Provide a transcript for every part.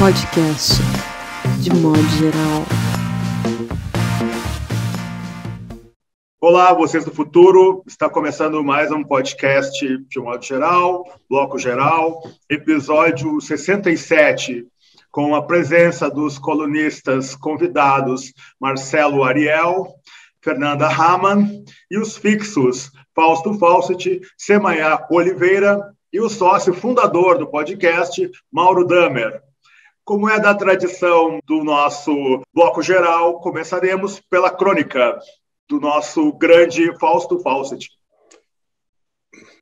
podcast, de modo geral. Olá, vocês do futuro. Está começando mais um podcast de modo geral, bloco geral, episódio 67, com a presença dos colunistas convidados Marcelo Ariel, Fernanda Raman e os fixos Fausto Fawcett, Semaia Oliveira e o sócio fundador do podcast, Mauro Damer. Como é da tradição do nosso bloco geral, começaremos pela crônica do nosso grande Fausto Fawcett.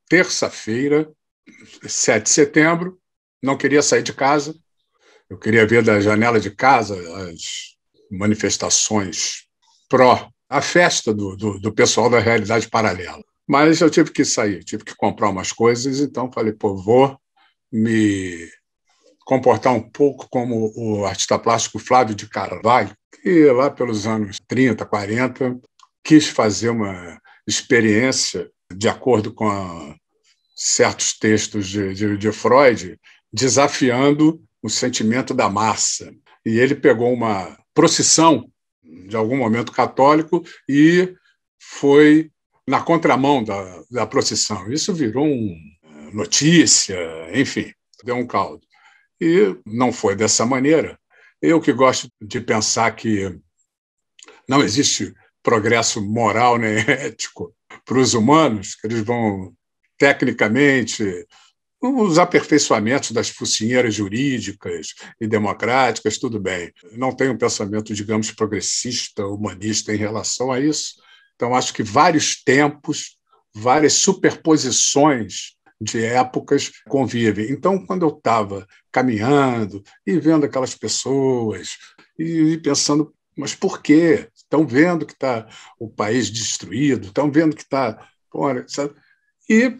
Terça-feira, 7 de setembro, não queria sair de casa. Eu queria ver da janela de casa as manifestações pró, a festa do pessoal da realidade paralela. Mas eu tive que sair, tive que comprar umas coisas, então falei, vou me comportar um pouco como o artista plástico Flávio de Carvalho, que lá pelos anos 30, 40, quis fazer uma experiência, de acordo com certos textos de Freud, desafiando o sentimento da massa. E ele pegou uma procissão de algum momento católico e foi na contramão da procissão. Isso virou uma notícia, enfim, deu um caldo. E não foi dessa maneira. Eu que gosto de pensar que não existe progresso moral nem ético para os humanos, que eles vão, tecnicamente, os aperfeiçoamentos das focinheiras jurídicas e democráticas, tudo bem. Não tenho um pensamento, digamos, progressista, humanista em relação a isso. Então, acho que vários tempos, várias superposições de épocas convivem. Então, quando eu estava caminhando e vendo aquelas pessoas e pensando, mas por quê? Estão vendo que está o país destruído, estão vendo que está... E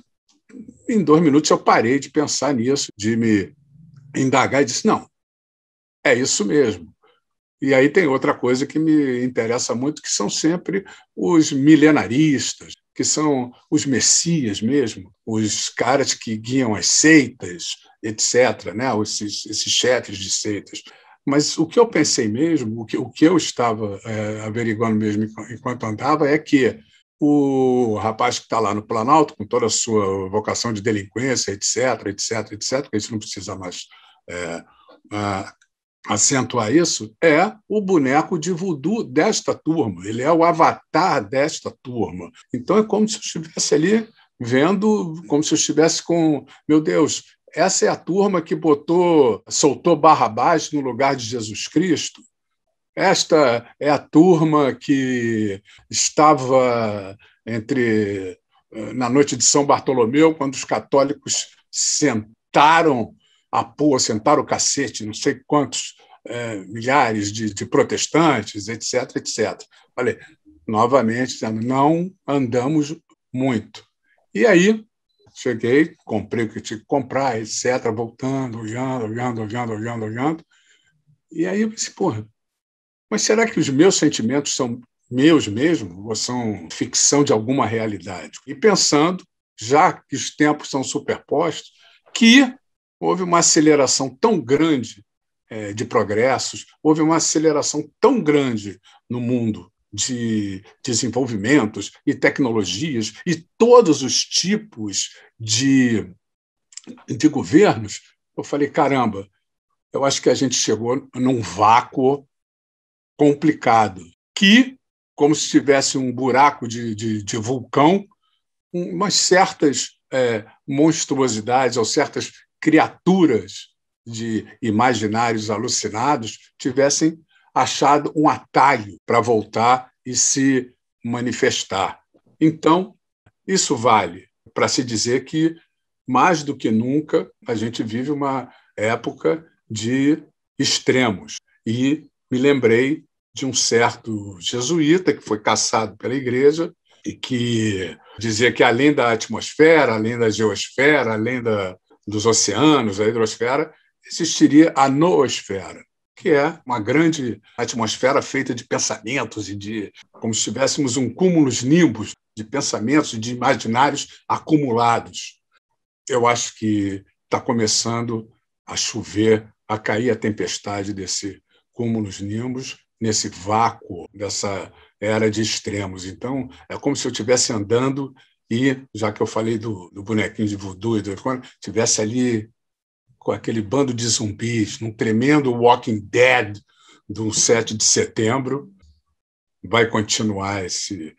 em 2 minutos eu parei de pensar nisso, de me indagar e disse, não, é isso mesmo. E aí tem outra coisa que me interessa muito, que são sempre os milenaristas, que são os messias mesmo, os caras que guiam as seitas, etc., né? Esses chefes de seitas. Mas o que eu pensei mesmo, o que eu estava averiguando mesmo enquanto andava, é que o rapaz que está lá no Planalto, com toda a sua vocação de delinquência, etc., etc., etc., que a gente não precisa mais acentuar isso, é o boneco de voodoo desta turma, ele é o avatar desta turma. Então é como se eu estivesse ali vendo, como se eu estivesse com, meu Deus, essa é a turma que soltou Barrabás no lugar de Jesus Cristo. Esta é a turma que estava na noite de São Bartolomeu, quando os católicos sentaram o cacete, não sei quantos milhares de protestantes, etc., etc. Falei, novamente, não andamos muito. E aí, cheguei, comprei o que tinha que comprar, etc., voltando, olhando. E aí eu pensei, mas será que os meus sentimentos são meus mesmo ou são ficção de alguma realidade? E pensando, já que os tempos são superpostos, que houve uma aceleração tão grande de progressos, houve uma aceleração tão grande no mundo de desenvolvimentos e tecnologias e todos os tipos de governos. Eu falei, caramba, eu acho que a gente chegou num vácuo complicado, que, como se tivesse um buraco de vulcão, umas certas monstruosidades ou certas criaturas de imaginários alucinados tivessem achado um atalho para voltar e se manifestar. Então, isso vale para se dizer que, mais do que nunca, a gente vive uma época de extremos. E me lembrei de um certo jesuíta que foi caçado pela igreja e que dizia que, além da atmosfera, além da geosfera, além dos oceanos, da hidrosfera, existiria a noosfera, que é uma grande atmosfera feita de pensamentos e como se tivéssemos um cúmulos nimbus de pensamentos e de imaginários acumulados. Eu acho que está começando a chover a cair a tempestade desse cúmulos nimbus, nesse vácuo dessa era de extremos. Então, é como se eu estivesse andando e, já que eu falei do bonequinho de voodoo, estivesse ali com aquele bando de zumbis, num tremendo Walking Dead do 7 de setembro, vai continuar esse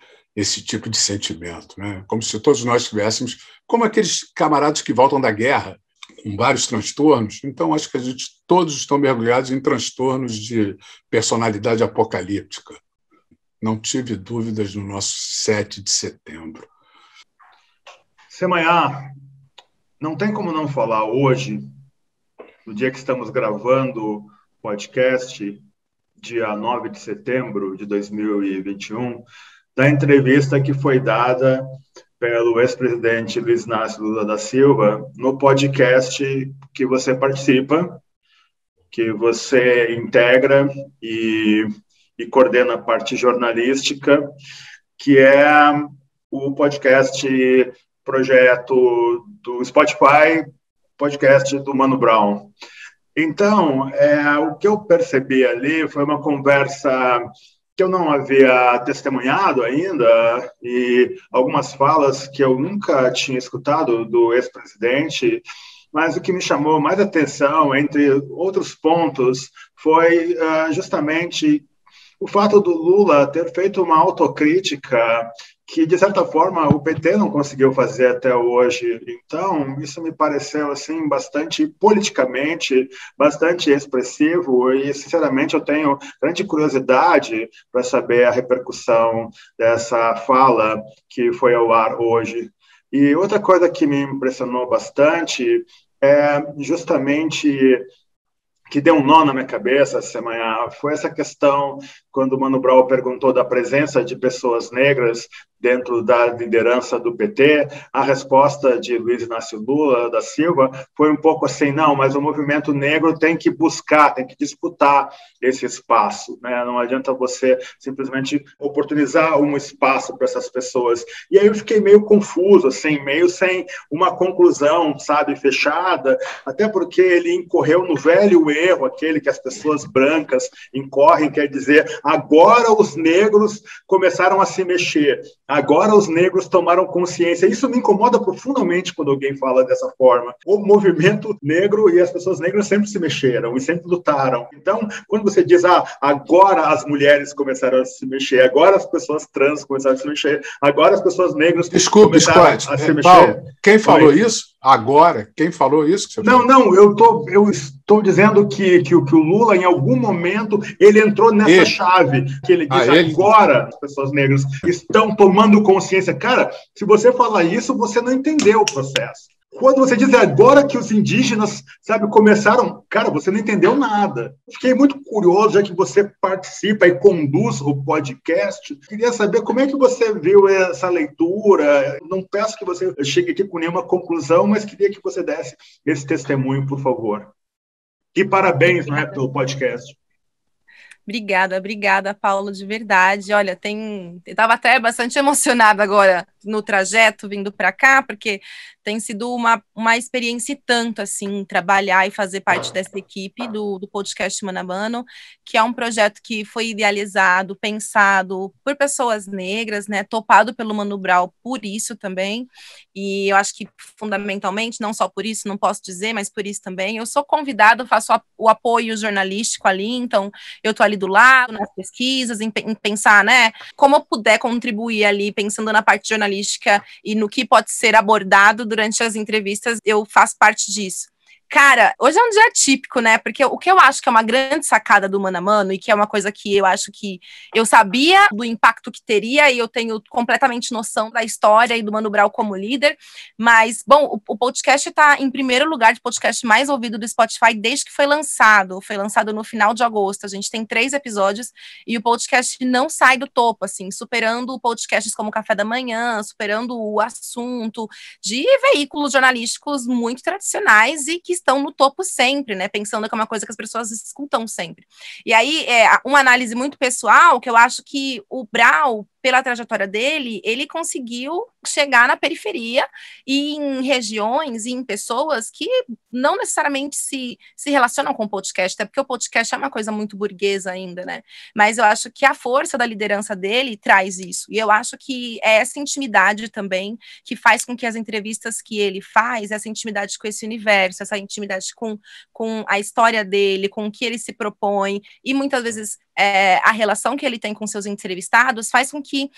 tipo de sentimento, né? Como se todos nós tivéssemos, como aqueles camaradas que voltam da guerra, com vários transtornos. Então, acho que todos estão mergulhados em transtornos de personalidade apocalíptica. Não tive dúvidas no nosso 7 de setembro. Semanhá, não tem como não falar hoje, no dia que estamos gravando o podcast, dia 9 de setembro de 2021, da entrevista que foi dada pelo ex-presidente Luiz Inácio Lula da Silva no podcast que você participa, que você integra e coordena a parte jornalística, que é o podcast projeto do Spotify, podcast do Mano Brown. Então, o que eu percebi ali foi uma conversa que eu não havia testemunhado ainda e algumas falas que eu nunca tinha escutado do ex-presidente, mas o que me chamou mais atenção, entre outros pontos, foi justamente o fato do Lula ter feito uma autocrítica que, de certa forma, o PT não conseguiu fazer até hoje. Então, isso me pareceu, assim, bastante politicamente, bastante expressivo e, sinceramente, eu tenho grande curiosidade para saber a repercussão dessa fala que foi ao ar hoje. E outra coisa que me impressionou bastante é justamente que deu um nó na minha cabeça essa semana, foi essa questão quando o Mano Brown perguntou da presença de pessoas negras dentro da liderança do PT, a resposta de Luiz Inácio Lula da Silva foi um pouco assim, não, mas o movimento negro tem que buscar, tem que disputar esse espaço, né? Não adianta você simplesmente oportunizar um espaço para essas pessoas. E aí eu fiquei meio confuso, assim, meio sem uma conclusão, sabe, fechada, até porque ele incorreu no velho erro, aquele que as pessoas brancas incorrem, quer dizer, agora os negros começaram a se mexer, agora os negros tomaram consciência. Isso me incomoda profundamente quando alguém fala dessa forma. O movimento negro e as pessoas negras sempre se mexeram e sempre lutaram. Então, quando você diz, agora as mulheres começaram a se mexer, agora as pessoas trans começaram a se mexer, agora as pessoas negras começaram Scott, a se mexer. Paulo, quem falou isso? Agora, quem falou isso? Não, eu estou dizendo que o Lula, em algum momento, ele entrou nessa chave, que ele diz agora as pessoas negras estão tomando consciência. Cara, se você falar isso, você não entendeu o processo. Quando você diz agora que os indígenas, sabe, começaram, cara, você não entendeu nada. Fiquei muito curioso, já que você participa e conduz o podcast. Queria saber como é que você viu essa leitura. Não peço que você chegue aqui com nenhuma conclusão, mas queria que você desse esse testemunho, por favor. E parabéns, né, pelo podcast. Obrigada, Paulo, de verdade. Olha, eu estava até bastante emocionada agora no trajeto vindo para cá, porque tem sido uma experiência e tanto, assim, trabalhar e fazer parte dessa equipe do podcast Mano a Mano, que é um projeto que foi idealizado, pensado por pessoas negras, né, topado pelo Mano Brown por isso também, e eu acho que fundamentalmente, não só por isso, não posso dizer, mas por isso também, eu sou convidada, faço o apoio jornalístico ali, então eu estou ali do lado, nas pesquisas, em pensar, né, como eu puder contribuir ali, pensando na parte jornalística e no que pode ser abordado durante as entrevistas, eu faço parte disso. Cara, hoje é um dia típico, né? Porque o que eu acho que é uma grande sacada do Mano a Mano, e que é uma coisa que eu acho que eu sabia do impacto que teria, e eu tenho completamente noção da história e do Mano Brown como líder, mas, bom, o podcast está em primeiro lugar de podcast mais ouvido do Spotify desde que foi lançado no final de agosto. A gente tem 3 episódios e o podcast não sai do topo, assim, superando podcasts como Café da Manhã, superando o assunto de veículos jornalísticos muito tradicionais e que estão no topo sempre, né, pensando que é uma coisa que as pessoas escutam sempre. E aí, uma análise muito pessoal, que eu acho que o Brown, pela trajetória dele, ele conseguiu chegar na periferia e em regiões e em pessoas que não necessariamente se relacionam com o podcast, até porque o podcast é uma coisa muito burguesa ainda, né? Mas eu acho que a força da liderança dele traz isso. E eu acho que é essa intimidade também que faz com que as entrevistas que ele faz, essa intimidade com esse universo, essa intimidade com a história dele, com o que ele se propõe, e muitas vezes a relação que ele tem com seus entrevistados faz com que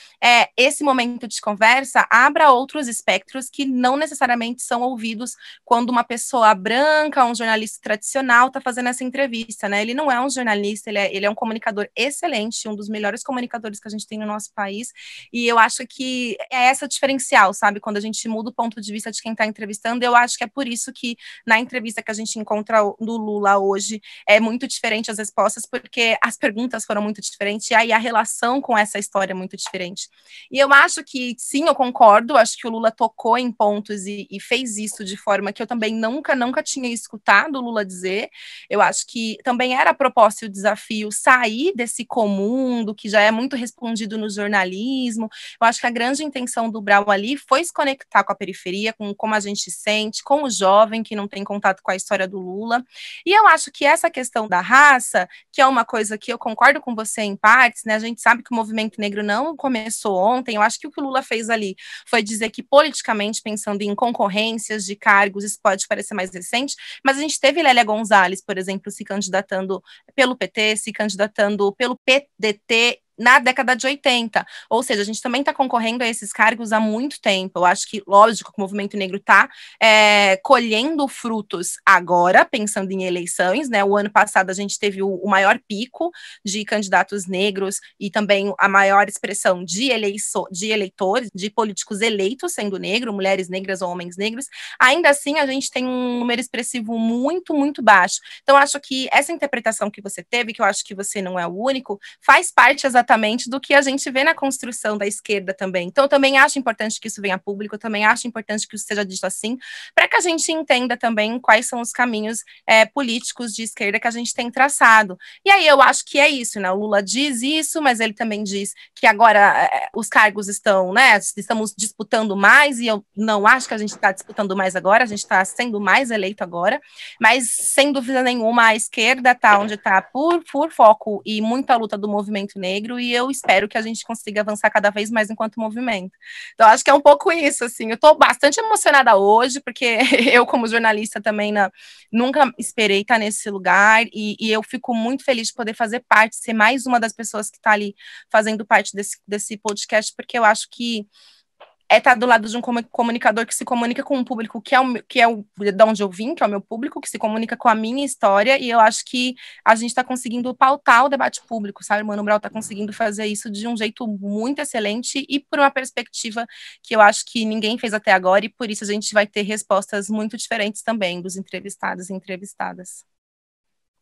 esse momento de conversa abra outros espectros que não necessariamente são ouvidos quando uma pessoa branca, um jornalista tradicional está fazendo essa entrevista, né? Ele não é um jornalista, ele é um comunicador excelente, um dos melhores comunicadores que a gente tem no nosso país, e eu acho que é essa diferencial, sabe? Quando a gente muda o ponto de vista de quem está entrevistando, eu acho que é por isso que na entrevista que a gente encontra do Lula hoje é muito diferente as respostas, porque as perguntas foram muito diferentes, e aí a relação com essa história é muito diferente. E eu acho que, sim, eu concordo, acho que o Lula tocou em pontos e fez isso de forma que eu também nunca tinha escutado o Lula dizer. Eu acho que também era a proposta e o desafio sair desse comum, do que já é muito respondido no jornalismo. Eu acho que a grande intenção do Brau ali foi se conectar com a periferia, com como a gente sente, com o jovem que não tem contato com a história do Lula. E eu acho que essa questão da raça, que é uma coisa que eu concordo com você em partes, né? A gente sabe que o movimento negro não começou ontem. Eu acho que o que o Lula fez ali foi dizer que, politicamente, pensando em concorrências de cargos, isso pode parecer mais recente, mas a gente teve Lélia Gonzalez, por exemplo, se candidatando pelo PT, se candidatando pelo PDT na década de 80, ou seja, a gente também está concorrendo a esses cargos há muito tempo. Eu acho que, lógico, que o movimento negro está colhendo frutos agora, pensando em eleições, né? O ano passado a gente teve o maior pico de candidatos negros e também a maior expressão de eleitores, de políticos eleitos sendo negro, mulheres negras ou homens negros. Ainda assim, a gente tem um número expressivo muito, muito baixo. Então, acho que essa interpretação que você teve, que eu acho que você não é o único, faz parte exatamente do que a gente vê na construção da esquerda também. Então, eu também acho importante que isso venha a público, eu também acho importante que isso seja dito assim, para que a gente entenda também quais são os caminhos políticos de esquerda que a gente tem traçado. E aí eu acho que é isso, né? O Lula diz isso, mas ele também diz que agora os cargos estão, né? Estamos disputando mais, e eu não acho que a gente está disputando mais agora, a gente está sendo mais eleito agora, mas sem dúvida nenhuma a esquerda está onde está por foco e muita luta do movimento negro, e eu espero que a gente consiga avançar cada vez mais enquanto movimento. Então, acho que é um pouco isso, assim, eu estou bastante emocionada hoje, porque eu, como jornalista também, nunca esperei estar nesse lugar, e eu fico muito feliz de poder fazer parte, ser mais uma das pessoas que está ali fazendo parte desse podcast, porque eu acho que estar do lado de um comunicador que se comunica com um público que é de onde eu vim, que é o meu público, que se comunica com a minha história, e eu acho que a gente está conseguindo pautar o debate público, sabe? O Mano Brown está conseguindo fazer isso de um jeito muito excelente e por uma perspectiva que eu acho que ninguém fez até agora, e por isso a gente vai ter respostas muito diferentes também dos entrevistados e entrevistadas.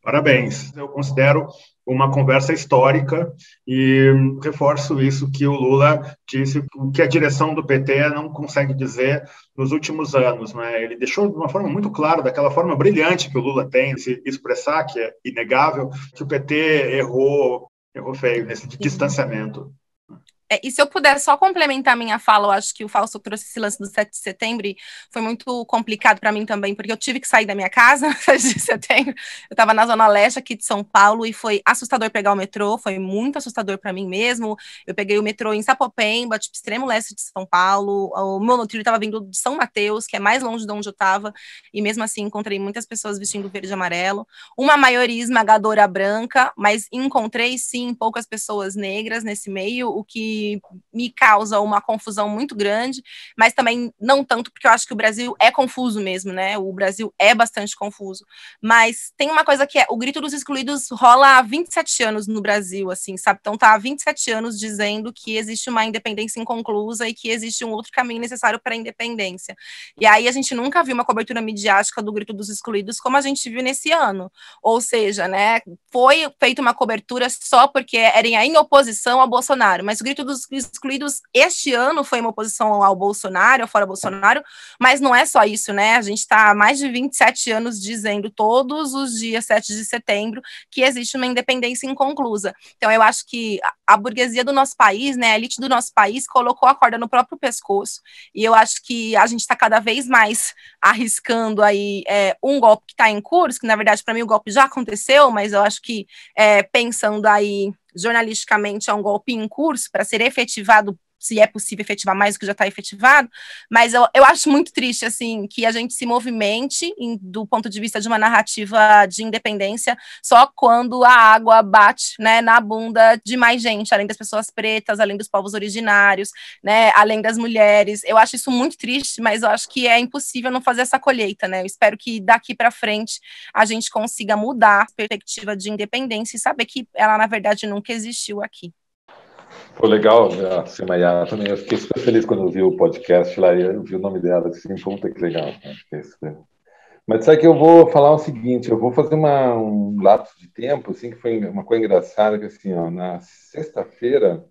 Parabéns. Eu considero uma conversa histórica e reforço isso que o Lula disse, o que a direção do PT não consegue dizer nos últimos anos, né? Ele deixou de uma forma muito clara, daquela forma brilhante que o Lula tem de se expressar, que é inegável, que o PT errou feio nesse distanciamento. E se eu puder só complementar minha fala, eu acho que o Fausto trouxe esse lance do 7 de setembro, e foi muito complicado para mim também, porque eu tive que sair da minha casa no 7 de setembro, eu estava na Zona Leste aqui de São Paulo, e foi assustador pegar o metrô, foi muito assustador para mim mesmo. Eu peguei o metrô em Sapopemba, tipo, extremo leste de São Paulo, o meu monotrilho estava vindo de São Mateus, que é mais longe de onde eu estava, e mesmo assim encontrei muitas pessoas vestindo verde e amarelo, uma maioria esmagadora branca, mas encontrei sim poucas pessoas negras nesse meio, o que me causa uma confusão muito grande, mas também não tanto, porque eu acho que o Brasil é confuso mesmo, né? O Brasil é bastante confuso. Mas tem uma coisa que o grito dos excluídos rola há 27 anos no Brasil, assim, sabe? Então tá há 27 anos dizendo que existe uma independência inconclusa e que existe um outro caminho necessário para a independência. E aí a gente nunca viu uma cobertura midiática do grito dos excluídos como a gente viu nesse ano. Ou seja, né? Foi feita uma cobertura só porque era em oposição ao Bolsonaro, mas o grito dos excluídos este ano foi uma oposição ao Bolsonaro, ao fora Bolsonaro, mas não é só isso, né? A gente está há mais de 27 anos dizendo todos os dias 7 de setembro que existe uma independência inconclusa. Então, eu acho que a burguesia do nosso país, né, a elite do nosso país colocou a corda no próprio pescoço, e eu acho que a gente está cada vez mais arriscando aí um golpe que está em curso, que na verdade para mim o golpe já aconteceu, mas eu acho que pensando aí jornalisticamente é um golpe em curso para ser efetivado, se é possível efetivar mais do que já está efetivado, mas eu acho muito triste, assim, que a gente se movimente do ponto de vista de uma narrativa de independência só quando a água bate, né, na bunda de mais gente, além das pessoas pretas, além dos povos originários, né, além das mulheres. Eu acho isso muito triste, mas eu acho que é impossível não fazer essa colheita, né? Eu espero que daqui para frente a gente consiga mudar a perspectiva de independência e saber que ela, na verdade, nunca existiu aqui. Foi legal, a Semayara também. Eu fiquei super feliz quando eu vi o podcast lá e eu vi o nome dela. Assim, puta que legal. Mas sabe que eu vou falar o seguinte: eu vou fazer um lapso de tempo, assim, que foi uma coisa engraçada, que assim, ó, na sexta-feira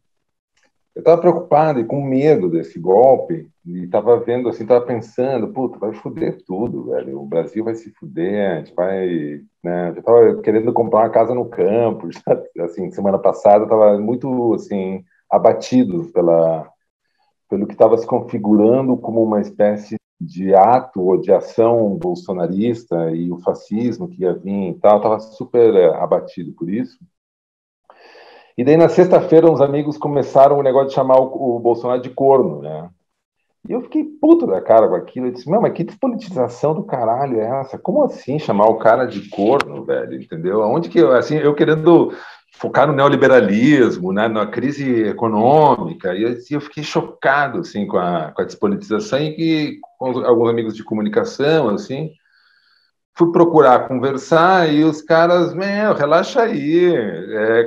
eu estava preocupado e com medo desse golpe e estava vendo, assim, estava pensando, puta, vai foder tudo, velho. O Brasil vai se fuder, a gente vai, né? Eu estava querendo comprar uma casa no campo, sabe? Assim, semana passada eu estava muito, assim, abatido pelo que estava se configurando como uma espécie de ato ou de ação bolsonarista e o fascismo que ia vir e tal. Estava super abatido por isso. E daí, na sexta-feira, uns amigos começaram o negócio de chamar o Bolsonaro de corno, né? E eu fiquei puto da cara com aquilo. Eu disse, mas que despolitização do caralho é essa? Como assim chamar o cara de corno, velho? Entendeu? Aonde que assim, eu querendo focar no neoliberalismo, né, na crise econômica, e assim, eu fiquei chocado assim, com a despolitização e que, com alguns amigos de comunicação, assim, fui procurar conversar e os caras, relaxa aí,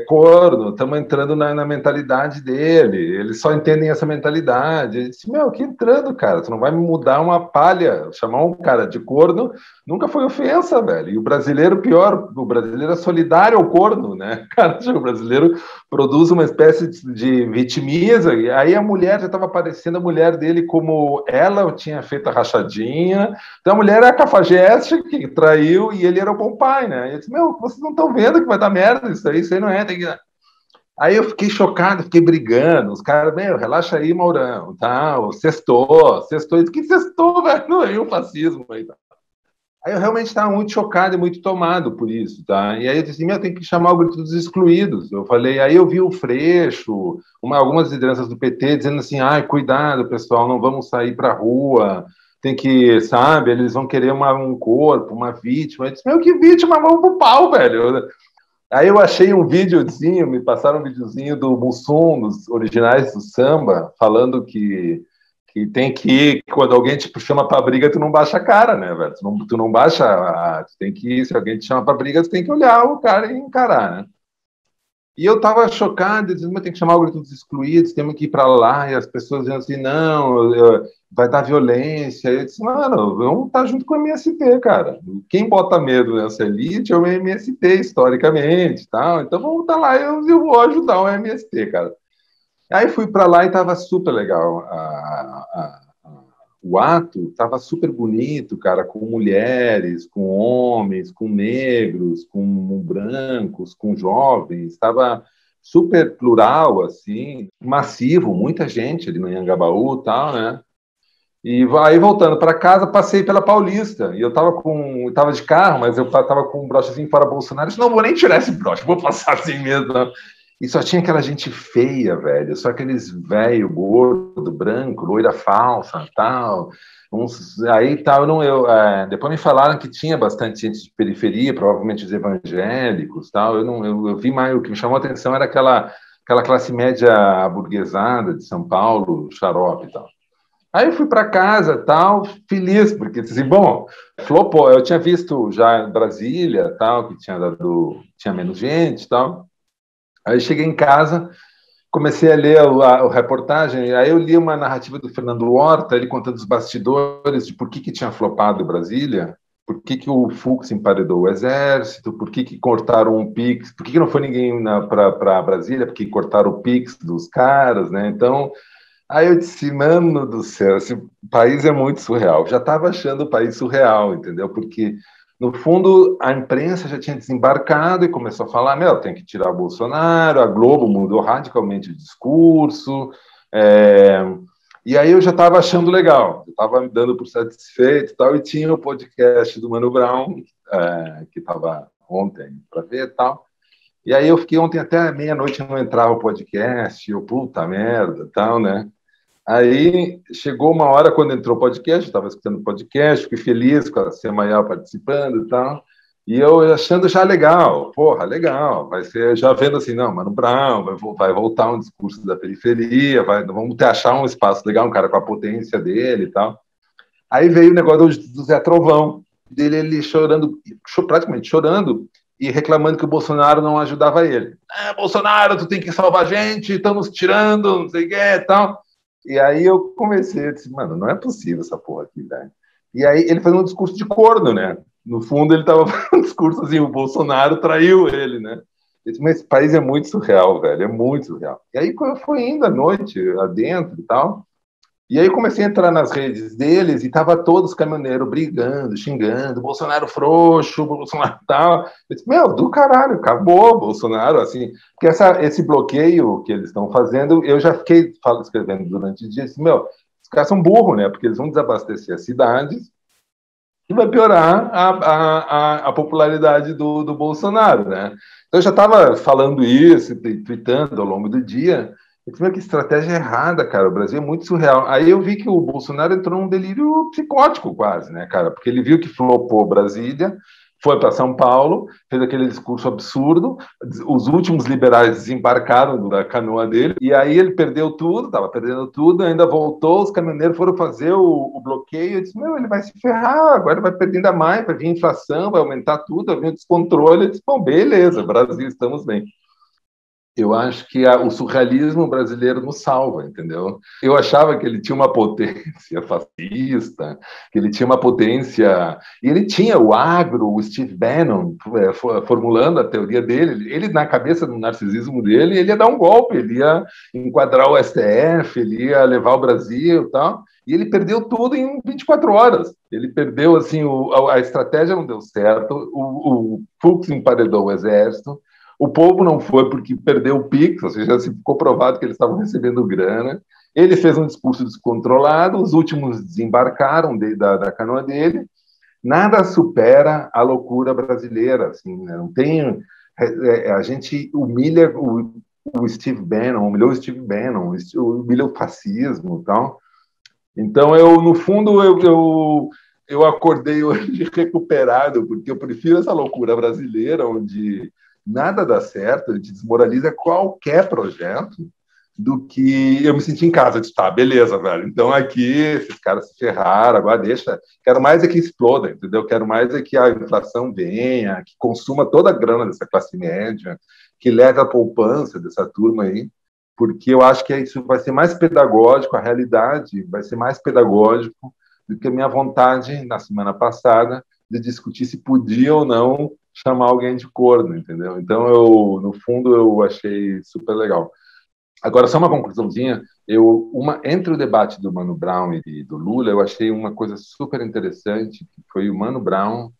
corno, estamos entrando na mentalidade dele, eles só entendem essa mentalidade. Eu disse, que entrando, cara, tu não vai me mudar uma palha, chamar um cara de corno nunca foi ofensa, velho. E o brasileiro, pior, o brasileiro é solidário ao corno, né? Cara, o brasileiro produz uma espécie de vitimiza, e aí a mulher já estava aparecendo a mulher dele como ela tinha feito a rachadinha, então a mulher é a cafajeste que traiu e ele era o bom pai, né? Eu disse, vocês não estão vendo que vai dar merda isso aí não é, tem que... Aí eu fiquei chocado, fiquei brigando, os caras, relaxa aí, Maurão, tá, sextou, que sextou, velho, aí o fascismo aí, tá. Aí eu realmente estava muito chocado e muito tomado por isso, tá? E aí eu disse, tem que chamar o grito dos excluídos. Eu falei, aí eu vi o Freixo, algumas lideranças do PT dizendo assim, cuidado, pessoal, não vamos sair para a rua, tem que, sabe, eles vão querer um corpo, uma vítima. Eu disse, que vítima, vamos pro pau, velho. Aí eu achei um videozinho, me passaram um videozinho do Mussum, dos originais do samba, falando que tem que ir, quando alguém te chama para briga, tu não baixa a cara, né, velho? Tu não baixa, tu tem que ir, se alguém te chama para briga, tu tem que olhar o cara e encarar, né? E eu estava chocado, dizendo, mas tem que chamar o grito dos excluídos, temos que ir para lá, e as pessoas dizendo assim, não, vai dar violência. Eu disse, mano, vamos estar junto com o MST, cara. Quem bota medo nessa elite é o MST, historicamente, tal. Então vamos estar lá, eu vou ajudar o MST, cara. Aí fui para lá e estava super legal. O ato estava super bonito, cara, com mulheres, com homens, com negros, com brancos, com jovens. Estava super plural, assim, massivo, muita gente ali no Anhangabaú e tal, né? E aí, voltando para casa, passei pela Paulista. E eu estava de carro, mas eu estava com um brochezinho para Bolsonaro. Eu disse, não vou nem tirar esse broche, vou passar assim mesmo, não. E só tinha aquela gente feia, velho. Só aqueles velho, gordo, branco, loira falsa, tal. Aí tal, depois me falaram que tinha bastante gente de periferia, provavelmente os evangélicos, tal. Eu vi mais, o que me chamou a atenção era aquela classe média aburguesada de São Paulo, xarope e tal. Aí eu fui para casa, tal, feliz, porque assim, flopou. Eu tinha visto já em Brasília, tal, que tinha menos gente, tal. Aí cheguei em casa, comecei a ler a reportagem, aí eu li uma narrativa do Fernando Horta, ele contando os bastidores de por que tinha flopado Brasília, por que que o Fux emparedou o exército, por que que cortaram o Pix, por que que não foi ninguém para Brasília, porque cortaram o Pix dos caras, né? Então, aí eu disse, mano do céu, esse país é muito surreal. Já estava achando o país surreal, entendeu? Porque, no fundo, a imprensa já tinha desembarcado e começou a falar, meu, tem que tirar o Bolsonaro, a Globo mudou radicalmente o discurso, e aí eu já estava achando legal, eu estava me dando por satisfeito e tal, e tinha o podcast do Mano Brown, que estava ontem para ver e tal, e aí eu fiquei ontem até meia-noite, não entrava o podcast, eu, puta merda e tal, né? Aí chegou uma hora quando entrou o podcast, eu estava escutando o podcast, fiquei feliz com a Semaia participando e tal, e eu achando já legal, porra, legal, vai ser já vendo assim, não, Mano Brown, vai voltar um discurso da periferia, vamos achar um espaço legal, um cara com a potência dele e tal. Aí veio o negócio do Zé Trovão, dele ele chorando, praticamente chorando, e reclamando que o Bolsonaro não ajudava ele. Bolsonaro, tu tem que salvar a gente, estamos tirando, não sei o que e tal. E aí eu comecei, eu disse, mano, não é possível essa porra aqui, velho. E aí ele fazendo um discurso de corno, né? No fundo ele tava fazendo um discurso assim, o Bolsonaro traiu ele, né? Eu disse, mas esse país é muito surreal, velho, é muito surreal. E aí quando eu fui indo à noite, adentro e tal, e aí eu comecei a entrar nas redes deles e tava todos os caminhoneiros brigando, xingando, Bolsonaro frouxo, Bolsonaro tal. Eu disse, meu, do caralho, acabou Bolsonaro, assim, porque esse bloqueio que eles estão fazendo, eu já fiquei escrevendo durante o dia, disse, meu, os caras são burros, né, porque eles vão desabastecer as cidades e vai piorar a popularidade do Bolsonaro, né. Então eu já estava falando isso, tweetando ao longo do dia. Eu falei, que estratégia errada, cara. O Brasil é muito surreal. Aí eu vi que o Bolsonaro entrou num delírio psicótico quase, né, cara? Porque ele viu que flopou Brasília, foi para São Paulo, fez aquele discurso absurdo, os últimos liberais desembarcaram da canoa dele, e aí ele perdeu tudo, estava perdendo tudo, ainda voltou, os caminhoneiros foram fazer o bloqueio, eu disse, meu, ele vai se ferrar, agora vai perder ainda mais, vai vir inflação, vai aumentar tudo, vai vir o descontrole. Eu disse, bom, beleza, Brasil, estamos bem. Eu acho que o surrealismo brasileiro nos salva, entendeu? Eu achava que ele tinha uma potência fascista, que ele tinha uma potência... E ele tinha o agro, o Steve Bannon, formulando a teoria dele. Ele, na cabeça do narcisismo dele, ele ia dar um golpe, ele ia enquadrar o STF, ele ia levar o Brasil e tal. E ele perdeu tudo em 24 horas. Ele perdeu, assim, a estratégia não deu certo, o Fux emparedou o exército, o povo não foi porque perdeu o Pix, ou seja, se ficou provado que eles estavam recebendo grana. Ele fez um discurso descontrolado, os últimos desembarcaram da canoa dele. Nada supera a loucura brasileira. Assim, né? Não tem, a gente humilha o Steve Bannon, humilhou o Steve Bannon, humilha o fascismo e tal. Então, no fundo, eu acordei hoje recuperado, porque eu prefiro essa loucura brasileira, onde nada dá certo, a gente desmoraliza qualquer projeto, do que eu me senti em casa, de tá, beleza, velho, então aqui esses caras se ferraram, agora deixa, quero mais é que exploda, entendeu? Quero mais é que a inflação venha, que consuma toda a grana dessa classe média, que leve a poupança dessa turma aí, porque eu acho que isso vai ser mais pedagógico, a realidade vai ser mais pedagógico do que a minha vontade, na semana passada, de discutir se podia ou não chamar alguém de corno, entendeu? Então, no fundo, eu achei super legal. Agora, só uma conclusãozinha, entre o debate do Mano Brown e do Lula, eu achei uma coisa super interessante, que foi o Mano Brown,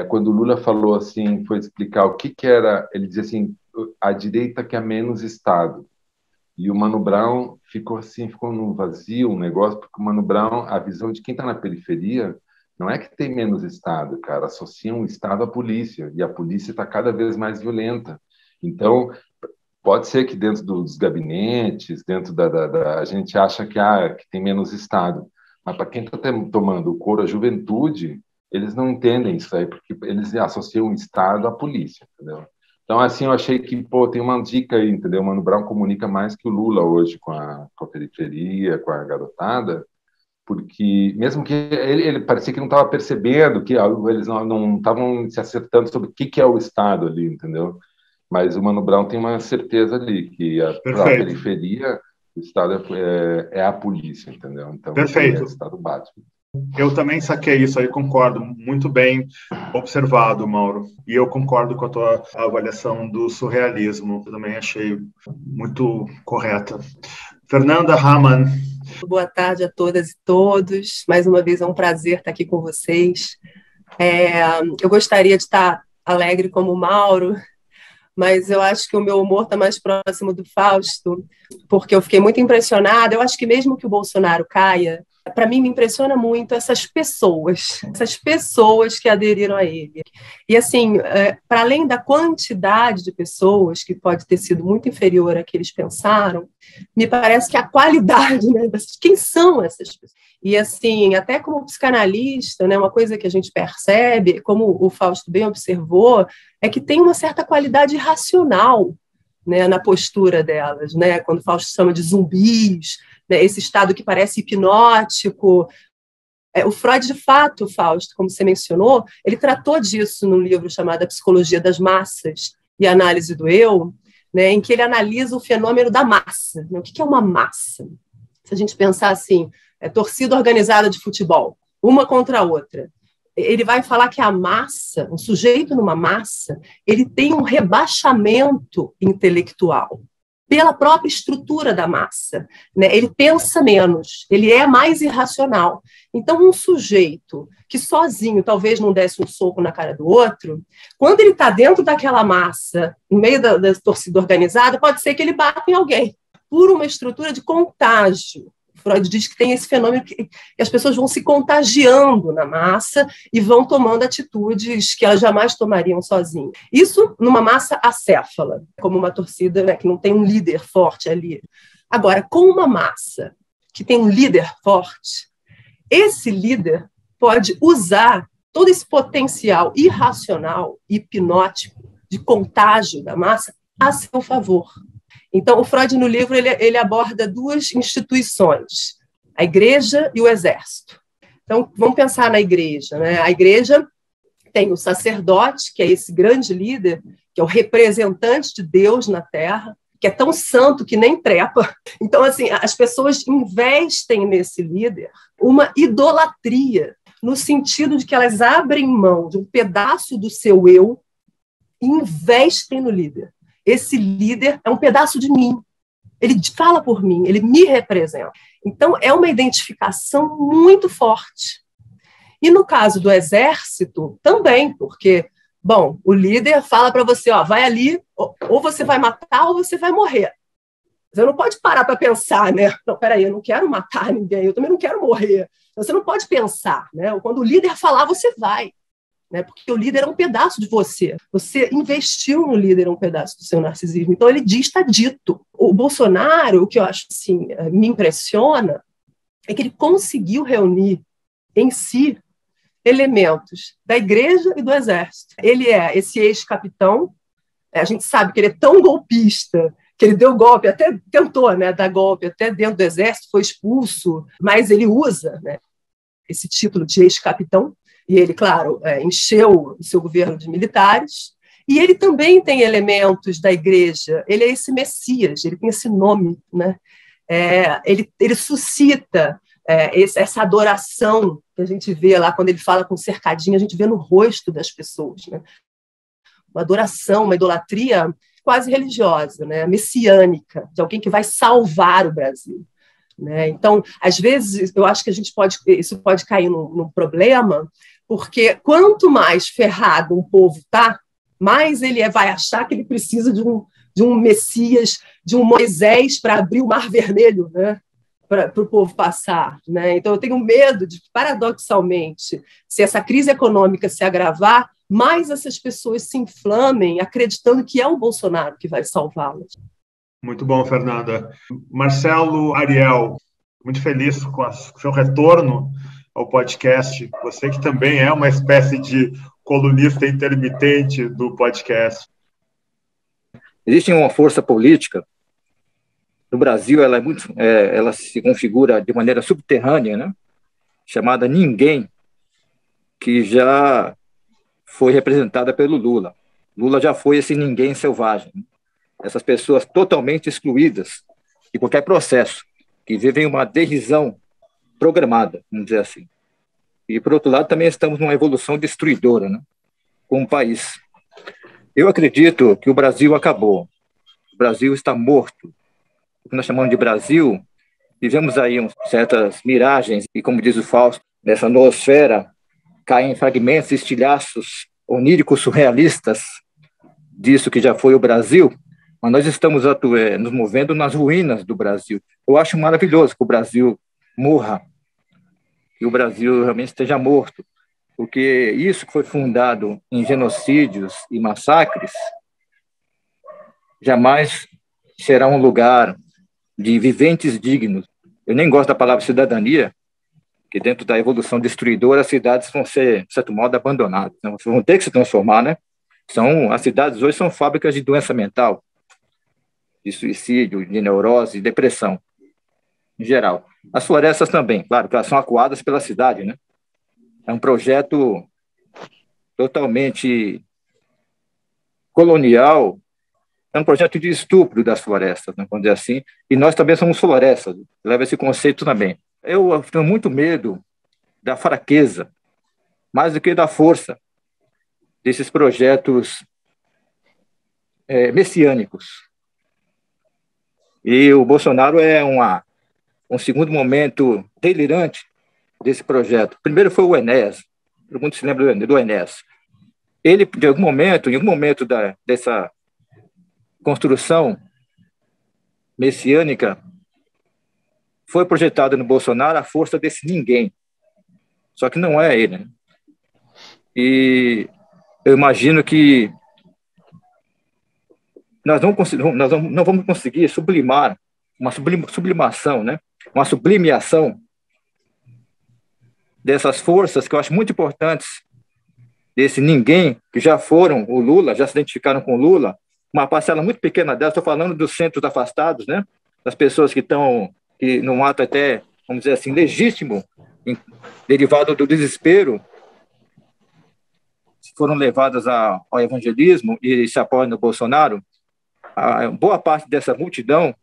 quando o Lula falou assim, foi explicar o que era, ele dizia assim, a direita quer menos Estado. E o Mano Brown ficou no vazio, um negócio, porque o Mano Brown, a visão de quem está na periferia, não é que tem menos Estado, cara, associam o Estado à polícia, e a polícia está cada vez mais violenta. Então, pode ser que dentro dos gabinetes, dentro a gente acha que tem menos Estado, mas para quem está tomando o couro, a juventude, eles não entendem isso aí, porque eles associam o Estado à polícia, entendeu? Então, assim, eu achei que, tem uma dica aí, entendeu? O Mano Brown comunica mais que o Lula hoje com a periferia, com a garotada, porque mesmo que ele parecia que não estava percebendo, que eles não estavam se acertando sobre o que é o Estado ali, entendeu? Mas o Mano Brown tem uma certeza ali, que para a periferia, o Estado é a polícia, entendeu? Então, Perfeito. o Estado bate. Eu também saquei isso aí, concordo. Muito bem observado, Mauro. E eu concordo com a tua avaliação do surrealismo. Eu também achei muito correta. Fernanda Raman. Boa tarde a todas e todos. Mais uma vez é um prazer estar aqui com vocês. Eu gostaria de estar alegre como o Mauro, mas eu acho que o meu humor está mais próximo do Fausto, porque eu fiquei muito impressionada. Eu acho que mesmo que o Bolsonaro caia, para mim me impressiona muito essas pessoas que aderiram a ele. E assim, para além da quantidade de pessoas, que pode ter sido muito inferior à que eles pensaram, me parece que a qualidade, né, quem são essas pessoas? E assim, até como psicanalista, né, uma coisa que a gente percebe, como o Fausto bem observou, é que tem uma certa qualidade racional, né, na postura delas, né, quando o Fausto chama de zumbis, né, esse estado que parece hipnótico. O Freud, de fato, Fausto, como você mencionou, ele tratou disso num livro chamado A Psicologia das Massas e a Análise do Eu, né, em que ele analisa o fenômeno da massa. Né? O que é uma massa? Se a gente pensar assim, torcida organizada de futebol, uma contra a outra, ele vai falar que a massa, um sujeito numa massa, ele tem um rebaixamento intelectual pela própria estrutura da massa, né? Ele pensa menos, ele é mais irracional. Então, um sujeito que sozinho talvez não desse um soco na cara do outro, quando ele está dentro daquela massa, no meio da torcida organizada, pode ser que ele bata em alguém, por uma estrutura de contágio. Freud diz que tem esse fenômeno que as pessoas vão se contagiando na massa e vão tomando atitudes que elas jamais tomariam sozinhas. Isso numa massa acéfala, como uma torcida, né, que não tem um líder forte ali. Agora, com uma massa que tem um líder forte, esse líder pode usar todo esse potencial irracional, hipnótico, de contágio da massa a seu favor. Então, o Freud, no livro, ele aborda duas instituições, a igreja e o exército. Então, vamos pensar na igreja, né? A igreja tem o sacerdote, que é esse grande líder, que é o representante de Deus na Terra, que é tão santo que nem trepa. Então, assim, as pessoas investem nesse líder uma idolatria, no sentido de que elas abrem mão de um pedaço do seu eu e investem no líder. Esse líder é um pedaço de mim. Ele fala por mim, ele me representa. Então, é uma identificação muito forte. E no caso do exército, também, porque, bom, o líder fala para você, ó, vai ali, ou você vai matar ou você vai morrer. Você não pode parar para pensar, né? Não, peraí, eu não quero matar ninguém, eu também não quero morrer. Você não pode pensar, né? Quando o líder falar, você vai. Né? Porque o líder é um pedaço de você. Você investiu no líder um pedaço do seu narcisismo. Então, ele diz, está dito. O Bolsonaro, o que eu acho assim, me impressiona, é que ele conseguiu reunir em si elementos da igreja e do exército. Ele é esse ex-capitão, a gente sabe que ele é tão golpista, que ele deu golpe, até tentou, né, dar golpe até dentro do exército, foi expulso, mas ele usa, né, esse título de ex-capitão. E ele, claro, encheu o seu governo de militares. E ele também tem elementos da igreja. Ele é esse Messias, ele tem esse nome. Né? Ele suscita essa adoração que a gente vê lá, quando ele fala com cercadinho, a gente vê no rosto das pessoas. Né? Uma adoração, uma idolatria quase religiosa, né? Messiânica, de alguém que vai salvar o Brasil. Né? Então, às vezes, eu acho que isso pode cair num problema, porque quanto mais ferrado um povo está, mais ele vai achar que ele precisa de um Messias, de um Moisés para abrir o Mar Vermelho, né? Para o povo passar. Né? Então, eu tenho medo de que, paradoxalmente, se essa crise econômica se agravar, mais essas pessoas se inflamem, acreditando que é o Bolsonaro que vai salvá-las. Muito bom, Fernanda. Marcelo Ariel, muito feliz com o seu retorno ao podcast. Você que também é uma espécie de colunista intermitente do podcast. Existe uma força política no Brasil, ela se configura de maneira subterrânea, né? Chamada Ninguém, que já foi representada pelo Lula. Lula já foi esse ninguém selvagem. Essas pessoas totalmente excluídas de qualquer processo, que vivem uma derrisão programada, vamos dizer assim. E, por outro lado, também estamos numa evolução destruidora, né, como país. Eu acredito que o Brasil acabou. O Brasil está morto. O que nós chamamos de Brasil, vivemos aí certas miragens, e como diz o Fausto, nessa noosfera, caem fragmentos, estilhaços oníricos, surrealistas, disso que já foi o Brasil, mas nós estamos nos movendo nas ruínas do Brasil. Eu acho maravilhoso que o Brasil morra, que o Brasil realmente esteja morto, porque isso que foi fundado em genocídios e massacres jamais será um lugar de viventes dignos. Eu nem gosto da palavra cidadania, que dentro da evolução destruidora as cidades vão ser, de certo modo, abandonadas, né? Vão ter que se transformar, né? As cidades hoje são fábricas de doença mental, de suicídio, de neurose, de depressão, em geral. As florestas também, claro, que elas são acuadas pela cidade, né? É um projeto totalmente colonial, é um projeto de estupro das florestas, né, vamos dizer assim, e nós também somos florestas, leva esse conceito também. Eu tenho muito medo da fraqueza, mais do que da força, desses projetos messiânicos. E o Bolsonaro é um segundo momento delirante desse projeto. Primeiro foi o Enéas, todo mundo se lembra do Enéas. Ele, em algum momento dessa construção messiânica, foi projetado no Bolsonaro a força desse ninguém. Só que não é ele, né? E eu imagino que nós não vamos conseguir sublimar, uma sublimação, né? Uma sublimiação dessas forças que eu acho muito importantes, desse ninguém, que já foram o Lula, já se identificaram com o Lula, uma parcela muito pequena delas, estou falando dos centros afastados, né? Das pessoas que estão num ato até, vamos dizer assim, legítimo, derivado do desespero, foram levadas ao evangelismo e se apoiam no Bolsonaro. A boa parte dessa multidão,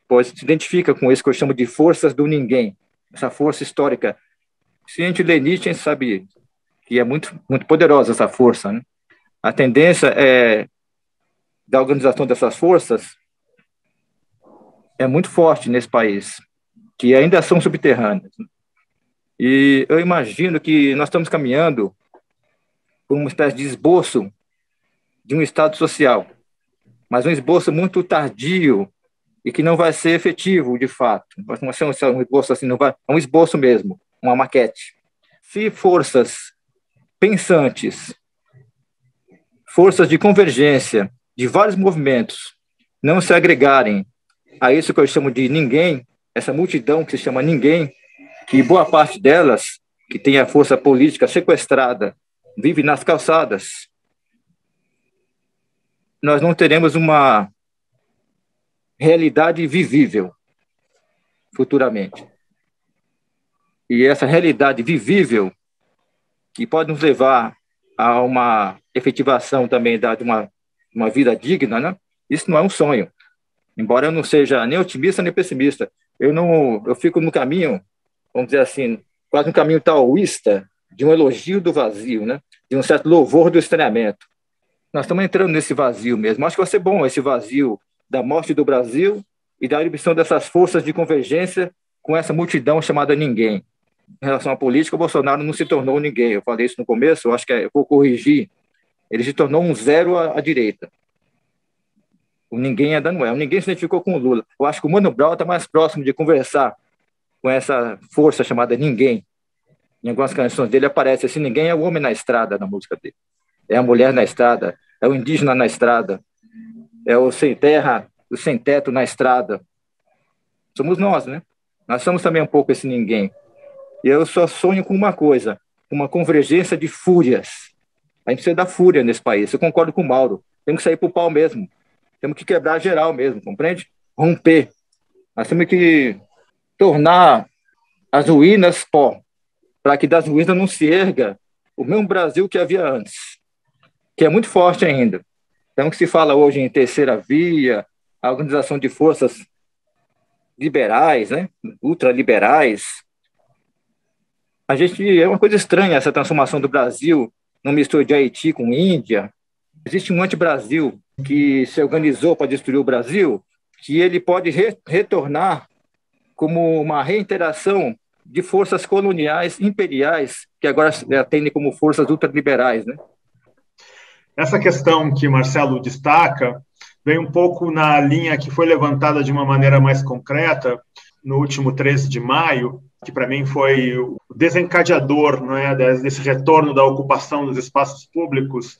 pois, se identifica com isso que eu chamo de forças do ninguém, essa força histórica. Se a gente lê Nietzsche, a gente sabe que é muito, muito poderosa essa força, né? A tendência da organização dessas forças é muito forte nesse país, que ainda são subterrâneas. E eu imagino que nós estamos caminhando por uma espécie de esboço de um Estado social, mas um esboço muito tardio e que não vai ser efetivo, de fato. Não vai ser um esboço assim, não vai, é um esboço mesmo, uma maquete. Se forças pensantes, forças de convergência de vários movimentos não se agregarem a isso que eu chamo de ninguém, essa multidão que se chama ninguém, que boa parte delas, que tem a força política sequestrada, vive nas calçadas, nós não teremos uma realidade vivível futuramente. E essa realidade vivível, que pode nos levar a uma efetivação também de uma vida digna, né? Isso não é um sonho. Embora eu não seja nem otimista nem pessimista, eu fico no caminho, vamos dizer assim, quase um caminho taoísta, de um elogio do vazio, né? De um certo louvor do estranhamento. Nós estamos entrando nesse vazio mesmo. Acho que vai ser bom esse vazio da morte do Brasil e da erupção dessas forças de convergência com essa multidão chamada ninguém. Em relação à política, o Bolsonaro não se tornou ninguém. Eu falei isso no começo, eu acho que eu vou corrigir. Ele se tornou um zero à direita. O ninguém ainda não é. O ninguém se identificou com o Lula. Eu acho que o Mano Brown está mais próximo de conversar com essa força chamada ninguém. Em algumas canções dele aparece assim, ninguém é o homem na estrada, na música dele. É a mulher na estrada, é o indígena na estrada, é o sem terra, o sem teto na estrada. Somos nós, né? Nós somos também um pouco esse ninguém. E eu só sonho com uma coisa, uma convergência de fúrias. A gente precisa da fúria nesse país. Eu concordo com o Mauro. Temos que sair para o pau mesmo. Temos que quebrar geral mesmo, compreende? Romper. Nós temos que tornar as ruínas pó, para que das ruínas não se erga o mesmo Brasil que havia antes, que é muito forte ainda. Então, que se fala hoje em terceira via, a organização de forças liberais, né, ultraliberais, é uma coisa estranha essa transformação do Brasil, numa mistura de Haiti com Índia. Existe um anti-Brasil que se organizou para destruir o Brasil, que ele pode retornar como uma reiteração de forças coloniais imperiais, que agora atendem como forças ultraliberais, né? Essa questão que Marcelo destaca vem um pouco na linha que foi levantada de uma maneira mais concreta no último 13 de maio, que para mim foi o desencadeador, não é, desse retorno da ocupação dos espaços públicos,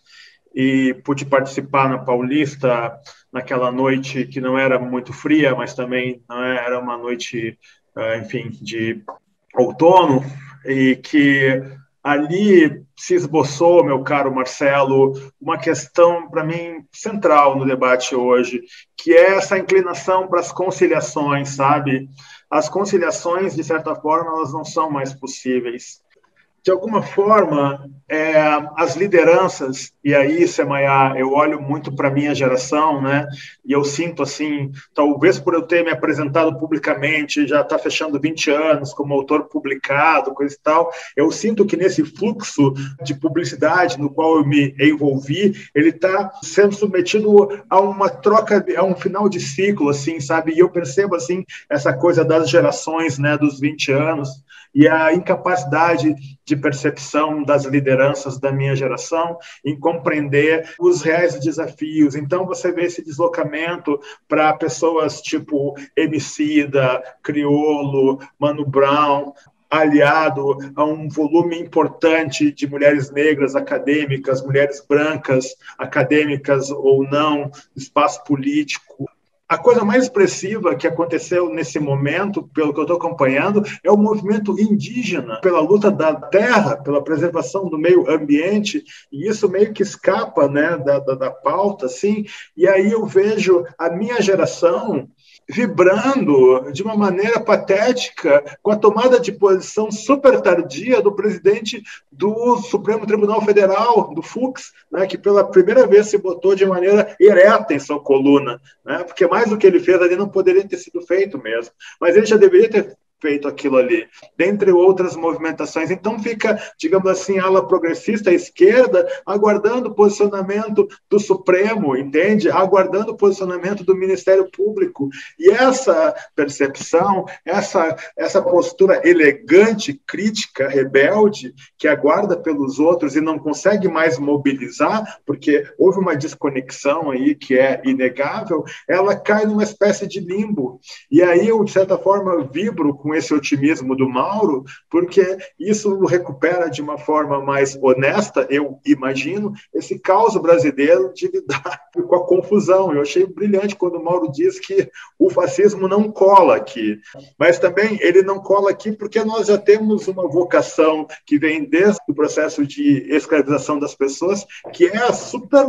e pude participar na Paulista naquela noite que não era muito fria, mas também não era uma noite, enfim, de outono, e que ali se esboçou, meu caro Marcelo, uma questão, para mim, central no debate hoje, que é essa inclinação para as conciliações, sabe? As conciliações, de certa forma, elas não são mais possíveis. De alguma forma, as lideranças, e aí, Semaia, eu olho muito para a minha geração, né? E eu sinto assim, talvez por eu ter me apresentado publicamente, já está fechando 20 anos como autor publicado, coisa e tal, eu sinto que nesse fluxo de publicidade no qual eu me envolvi, ele está sendo submetido a uma troca, a um final de ciclo, assim, sabe? E eu percebo, assim, essa coisa das gerações, né, dos 20 anos, e a incapacidade de percepção das lideranças da minha geração em compreender os reais desafios. Então, você vê esse deslocamento para pessoas tipo Emicida, Criolo, Mano Brown, aliado a um volume importante de mulheres negras acadêmicas, mulheres brancas acadêmicas ou não, espaço político. A coisa mais expressiva que aconteceu nesse momento, pelo que eu estou acompanhando, é o movimento indígena pela luta da terra, pela preservação do meio ambiente, e isso meio que escapa, né, da pauta, assim, e aí eu vejo a minha geração vibrando de uma maneira patética com a tomada de posição super tardia do presidente do Supremo Tribunal Federal, do Fux, né, que pela primeira vez se botou de maneira ereta em sua coluna, né, porque mais do que ele fez ali não poderia ter sido feito mesmo, mas ele já deveria ter feito aquilo ali, dentre outras movimentações. Então fica, digamos assim, a ala progressista, a esquerda, aguardando o posicionamento do Supremo, entende? Aguardando o posicionamento do Ministério Público. E essa percepção, essa postura elegante, crítica, rebelde, que aguarda pelos outros e não consegue mais mobilizar, porque houve uma desconexão aí que é inegável, ela cai numa espécie de limbo. E aí eu, de certa forma, vibro com esse otimismo do Mauro, porque isso recupera de uma forma mais honesta, eu imagino, esse caos brasileiro de lidar com a confusão. Eu achei brilhante quando o Mauro diz que o fascismo não cola aqui, mas também ele não cola aqui porque nós já temos uma vocação que vem desde o processo de escravização das pessoas, que é super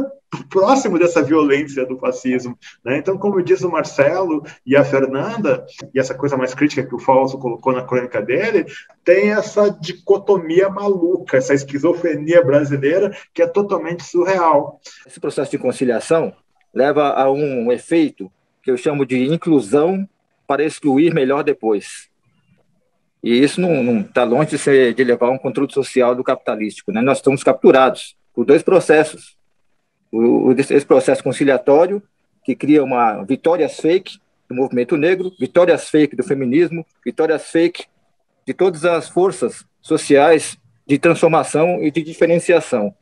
próximo dessa violência do fascismo, né? Então, como diz o Marcelo e a Fernanda, e essa coisa mais crítica que o Fausto colocou na crônica dele, tem essa dicotomia maluca, essa esquizofrenia brasileira que é totalmente surreal. Esse processo de conciliação leva a um efeito que eu chamo de inclusão para excluir melhor depois. E isso não está longe de levar a um controle social do capitalístico, né? Nós estamos capturados por dois processos. Esse processo conciliatório, que cria uma vitórias fake do movimento negro, vitórias fake do feminismo, vitórias fake de todas as forças sociais de transformação e de diferenciação.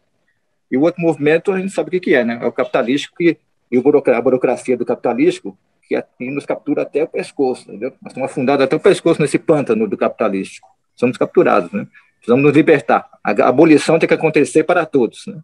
E o outro movimento, a gente sabe o que é, né? É o capitalístico e a burocracia do capitalístico que nos captura até o pescoço, entendeu? Nós estamos afundados até o pescoço nesse pântano do capitalístico. Somos capturados, né? Precisamos nos libertar. A abolição tem que acontecer para todos, né?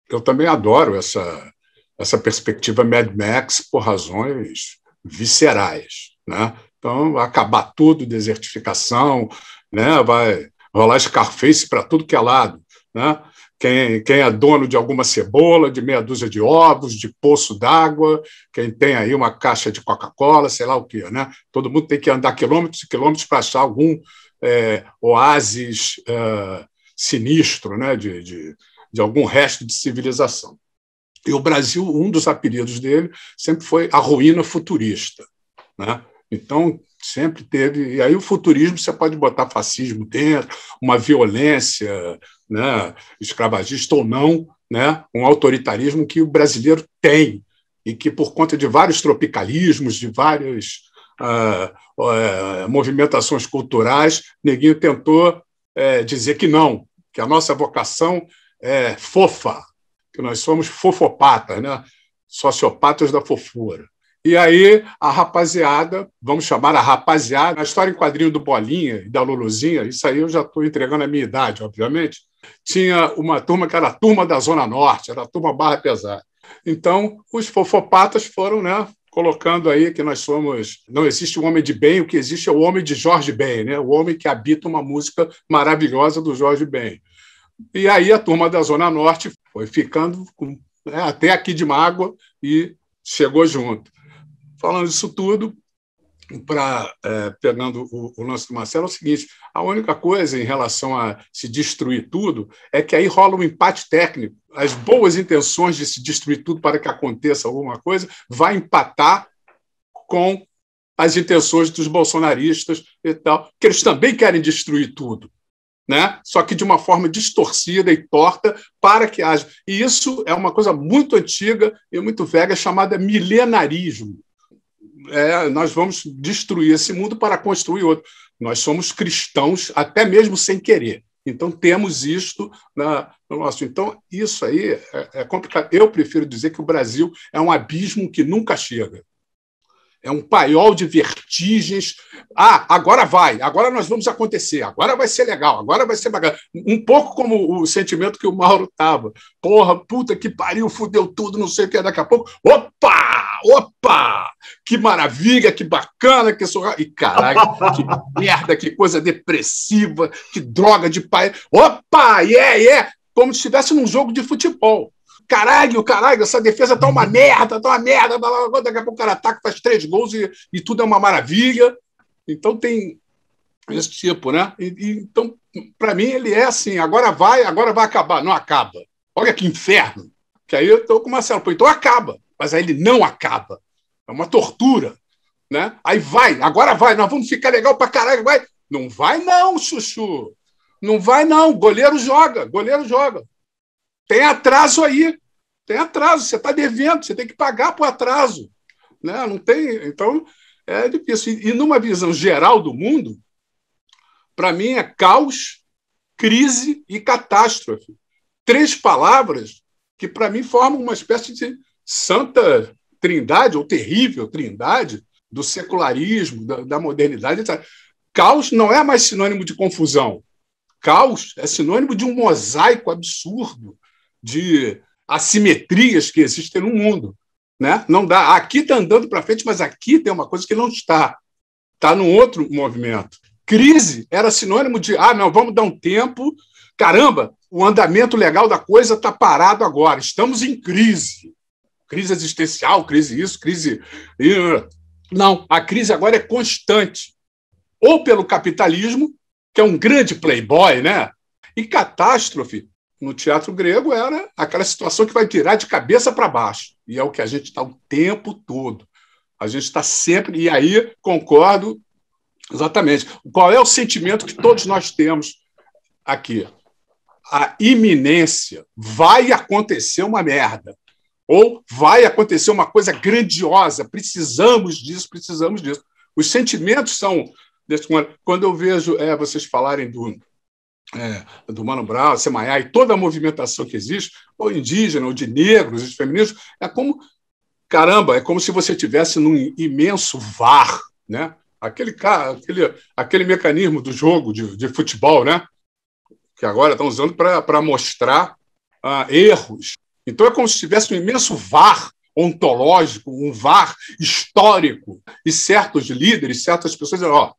Eu também adoro essa perspectiva Mad Max por razões viscerais, né? Então, vai acabar tudo, desertificação, né? Vai rolar Scarface para tudo que é lado, né? Quem é dono de alguma cebola, de meia dúzia de ovos, de poço d'água, quem tem aí uma caixa de Coca-Cola, sei lá o quê, né? Todo mundo tem que andar quilômetros e quilômetros para achar algum oásis sinistro, né? de algum resto de civilização. E o Brasil, um dos apelidos dele sempre foi a ruína futurista, né? Então, Sempre teve. E aí o futurismo você pode botar fascismo dentro, uma violência, né, escravagista ou não, né, um autoritarismo que o brasileiro tem e que, por conta de vários tropicalismos, de várias movimentações culturais, Neguinho tentou dizer que não, que a nossa vocação é fofa, que nós somos fofopatas, né, sociopatas da fofura. E aí a rapaziada, vamos chamar a rapaziada, a história em quadrinho do Bolinha e da Luluzinha, isso aí eu já estou entregando a minha idade, obviamente, tinha uma turma que era a turma da Zona Norte, era a turma barra pesada. Então, os fofopatas foram, né, colocando aí que nós somos... Não existe o homem de bem, o que existe é o homem de Jorge Ben, né, o homem que habita uma música maravilhosa do Jorge Ben. E aí a turma da Zona Norte foi ficando até aqui de mágoa e chegou junto. Falando isso tudo, pegando o lance do Marcelo, é o seguinte: a única coisa em relação a se destruir tudo é que aí rola um empate técnico. As boas intenções de se destruir tudo para que aconteça alguma coisa vai empatar com as intenções dos bolsonaristas e tal, que eles também querem destruir tudo, né? Só que de uma forma distorcida e torta para que haja. E isso é uma coisa muito antiga e muito velha, chamada milenarismo. Nós vamos destruir esse mundo para construir outro. Nós somos cristãos, até mesmo sem querer. Então, temos isto no nosso... Então, isso aí é complicado. Eu prefiro dizer que o Brasil é um abismo que nunca chega. É um paiol de vertigens. Agora vai, agora nós vamos acontecer, agora vai ser legal, agora vai ser bacana. Um pouco como o sentimento que o Mauro estava. Porra, puta que pariu, fudeu tudo, não sei o que, daqui a pouco. Opa! Que maravilha, que bacana, que sou... E caralho, que merda, que coisa depressiva, que droga de pai. Opa, yeah! Como se estivesse num jogo de futebol. Caralho, essa defesa tá uma merda, daqui a pouco o cara ataca, faz 3 gols e tudo é uma maravilha. Então tem esse tipo, né? Então, para mim, ele é assim, agora vai acabar. Não acaba. Olha que inferno. Que aí eu estou com o Marcelo, então acaba. Mas aí ele não acaba. É uma tortura, né? Aí agora vai, nós vamos ficar legal pra caralho, vai. Não vai não, Chuchu. Não vai não, goleiro joga. Tem atraso aí. Você está devendo, você tem que pagar por atraso. Né? Não tem. Então, é difícil. E numa visão geral do mundo, para mim é caos, crise e catástrofe. 3 palavras que, para mim, formam uma espécie de santa trindade, ou terrível trindade, do secularismo, da modernidade, etc. Caos não é mais sinônimo de confusão. Caos é sinônimo de um mosaico absurdo de assimetrias que existem no mundo. Né? Não dá. Aqui está andando para frente, mas aqui tem uma coisa que não está. Está num outro movimento. Crise era sinônimo de não, vamos dar um tempo. Caramba, o andamento legal da coisa está parado agora. Estamos em crise. Crise existencial, crise isso, crise... Não, a crise agora é constante. Ou pelo capitalismo, que é um grande playboy, né? E catástrofe, no teatro grego, era aquela situação que vai virar de cabeça para baixo. E é o que a gente está o tempo todo. A gente está sempre... E aí, concordo exatamente. Qual é o sentimento que todos nós temos aqui? A iminência. Vai acontecer uma merda. Ou vai acontecer uma coisa grandiosa. Precisamos disso. Os sentimentos são... Quando eu vejo vocês falarem do Mano Brown, Semaiá e toda a movimentação que existe, ou indígena, ou de negros, de femininos, é como se você estivesse num imenso VAR, né? Aquele mecanismo do jogo de futebol, né? Que agora estão usando para mostrar erros. Então é como se tivesse um imenso VAR ontológico, um VAR histórico, e certos líderes, certas pessoas dizem,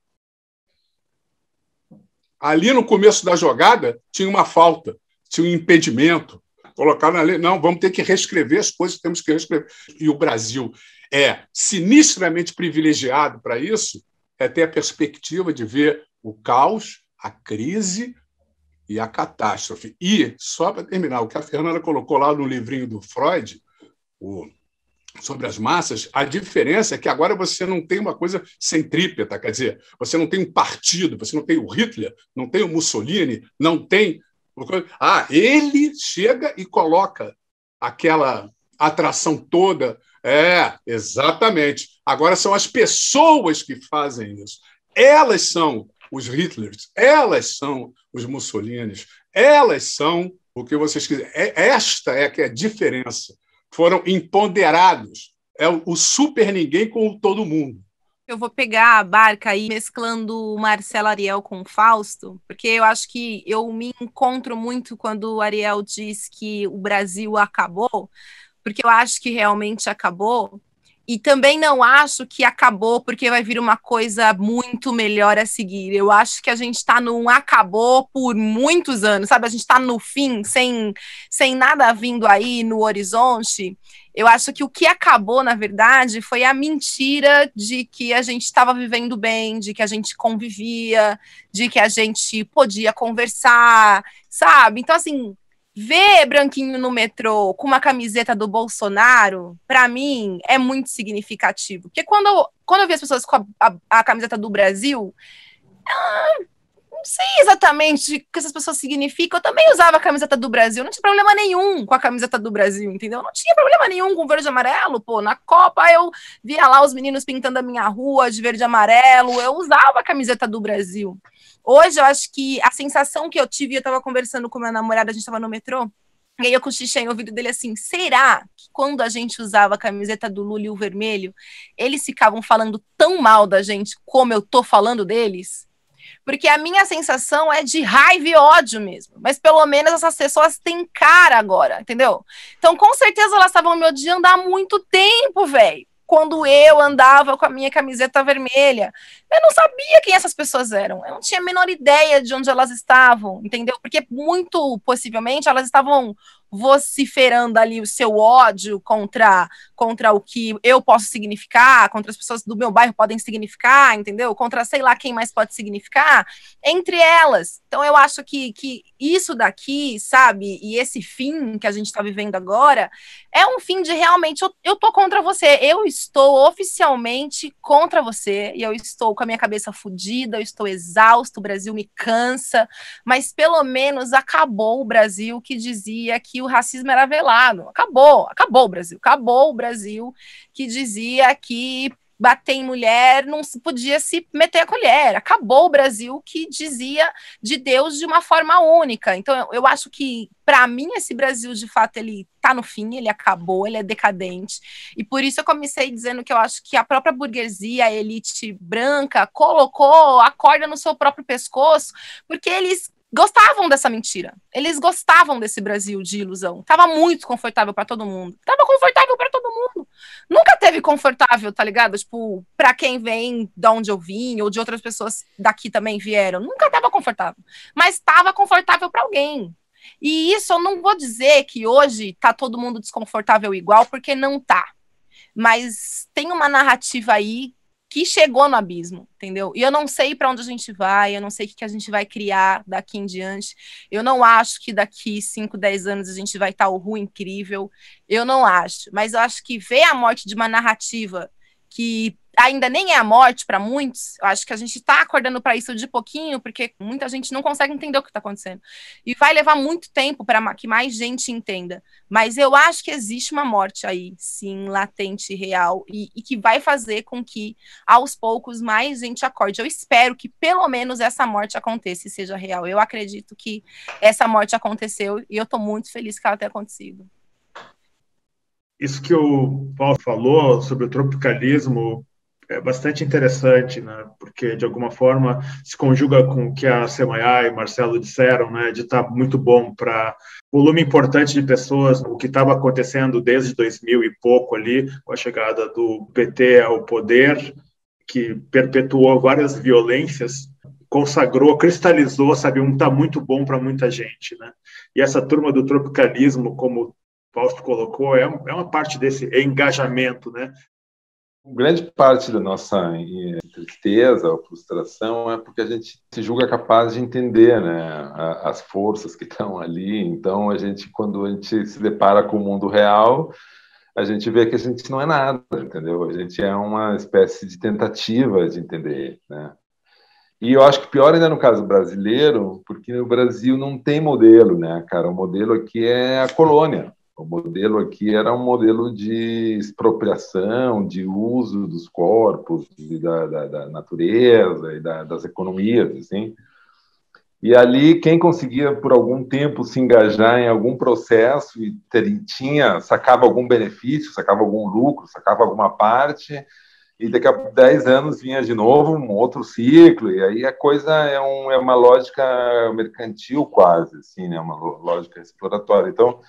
ali no começo da jogada tinha uma falta, tinha um impedimento. Colocaram na lei, não, vamos ter que reescrever as coisas, temos que reescrever. E o Brasil é sinistramente privilegiado para isso, é ter a perspectiva de ver o caos, a crise e a catástrofe. E, só para terminar, o que a Fernanda colocou lá no livrinho do Freud, sobre as massas, a diferença é que agora você não tem uma coisa centrípeta, quer dizer, você não tem um partido, você não tem o Hitler, não tem o Mussolini, não tem... ele chega e coloca aquela atração toda. Exatamente. Agora são as pessoas que fazem isso. Elas são os Hitlers, elas são os Mussolinis, elas são o que vocês quiserem. Esta é que é a diferença. Foram empoderados. É o super ninguém com o todo mundo. Eu vou pegar a barca aí, mesclando o Marcelo Ariel com o Fausto, porque eu acho que eu me encontro muito quando o Ariel diz que o Brasil acabou, porque eu acho que realmente acabou. E também não acho que acabou porque vai vir uma coisa muito melhor a seguir. Eu acho que a gente está num acabou por muitos anos, sabe? A gente está no fim, sem nada vindo aí no horizonte. Eu acho que o que acabou, na verdade, foi a mentira de que a gente estava vivendo bem, de que a gente convivia, de que a gente podia conversar, sabe? Então, assim, ver branquinho no metrô com uma camiseta do Bolsonaro, para mim, é muito significativo. Porque quando eu vi as pessoas com a camiseta do Brasil, não sei exatamente o que essas pessoas significam. Eu também usava a camiseta do Brasil, não tinha problema nenhum com a camiseta do Brasil, entendeu? Não tinha problema nenhum com verde e amarelo, pô. Na Copa eu via lá os meninos pintando a minha rua de verde e amarelo, eu usava a camiseta do Brasil. Hoje eu acho que a sensação que eu tive, eu tava conversando com minha namorada, a gente tava no metrô, e aí eu cochichei no ouvido dele assim, será que quando a gente usava a camiseta do Lula e o vermelho, eles ficavam falando tão mal da gente como eu tô falando deles? Porque a minha sensação é de raiva e ódio mesmo. Mas pelo menos essas pessoas têm cara agora, entendeu? Então, com certeza, elas estavam me odiando há muito tempo, velho. Quando eu andava com a minha camiseta vermelha. Eu não sabia quem essas pessoas eram. Eu não tinha a menor ideia de onde elas estavam, entendeu? Porque muito possivelmente elas estavam vociferando ali o seu ódio contra o que eu posso significar, contra as pessoas do meu bairro podem significar, entendeu? Contra sei lá quem mais pode significar, entre elas. Então eu acho que isso daqui, sabe, e esse fim que a gente está vivendo agora, é um fim de realmente, eu tô contra você, eu estou oficialmente contra você, e eu estou com a minha cabeça fodida, eu estou exausto, o Brasil me cansa, mas pelo menos acabou o Brasil que dizia que o racismo era velado. Acabou o Brasil. Acabou o Brasil que dizia que bater em mulher não se podia se meter a colher. Acabou o Brasil que dizia de Deus de uma forma única. Então, eu acho que, para mim, esse Brasil, de fato, ele está no fim, ele acabou, ele é decadente. E por isso eu comecei dizendo que eu acho que a própria burguesia, a elite branca, colocou a corda no seu próprio pescoço, porque eles gostavam dessa mentira. Eles gostavam desse Brasil de ilusão. Tava muito confortável para todo mundo. Tava confortável para todo mundo. Nunca teve confortável, tá ligado? Tipo, para quem vem de onde eu vim ou de outras pessoas daqui também vieram. Nunca tava confortável. Mas tava confortável para alguém. E isso eu não vou dizer que hoje tá todo mundo desconfortável igual, porque não tá. Mas tem uma narrativa aí que chegou no abismo, entendeu? E eu não sei para onde a gente vai, eu não sei o que a gente vai criar daqui em diante. Eu não acho que daqui 5, 10 anos a gente vai estar o Ru incrível. Eu não acho. Mas eu acho que ver a morte de uma narrativa que ainda nem é a morte para muitos, eu acho que a gente está acordando para isso de pouquinho, porque muita gente não consegue entender o que está acontecendo. E vai levar muito tempo para que mais gente entenda. Mas eu acho que existe uma morte aí, sim, latente, real, e que vai fazer com que, aos poucos, mais gente acorde. Eu espero que, pelo menos, essa morte aconteça e seja real. Eu acredito que essa morte aconteceu e eu estou muito feliz que ela tenha acontecido. Isso que o Paulo falou sobre o tropicalismo é bastante interessante, né? Porque, de alguma forma, se conjuga com o que a Semaia e Marcelo disseram, né? De estar muito bom para volume importante de pessoas, o que estava acontecendo desde 2000 e pouco ali, com a chegada do PT ao poder, que perpetuou várias violências, consagrou, cristalizou, sabe, tá muito bom para muita gente, né? E essa turma do tropicalismo, como o Fausto colocou, é uma parte desse engajamento, né? Grande parte da nossa tristeza ou frustração é porque a gente se julga capaz de entender, né, as forças que estão ali. Então, quando a gente se depara com o mundo real, a gente vê que a gente não é nada, entendeu? A gente é uma espécie de tentativa de entender, né? E eu acho que pior ainda no caso brasileiro, porque no Brasil não tem modelo, né, cara? O modelo aqui é a colônia. O modelo aqui era um modelo de expropriação, de uso dos corpos, da natureza e das economias, assim. E ali, quem conseguia, por algum tempo, se engajar em algum processo e sacava algum benefício, sacava algum lucro, sacava alguma parte, e daqui a 10 anos vinha de novo um outro ciclo, e aí a coisa é uma lógica mercantil quase, assim, né? Uma lógica exploratória. Então,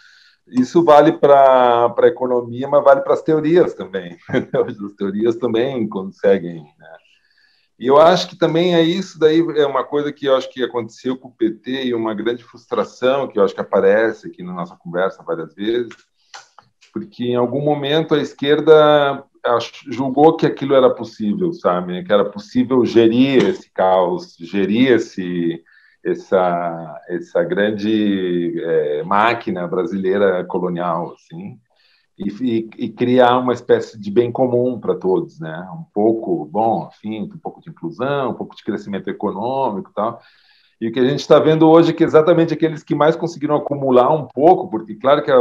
isso vale para a economia, mas vale para as teorias também. As teorias também conseguem, né? E eu acho que também isso daí é uma coisa que eu acho que aconteceu com o PT e uma grande frustração que eu acho que aparece aqui na nossa conversa várias vezes, porque em algum momento a esquerda julgou que aquilo era possível, sabe? Que era possível gerir esse caos, gerir essa grande máquina brasileira colonial, assim, e criar uma espécie de bem comum para todos, né? Um pouco, bom, enfim, um pouco de inclusão, um pouco de crescimento econômico e tal. E o que a gente está vendo hoje é que exatamente aqueles que mais conseguiram acumular um pouco, porque claro que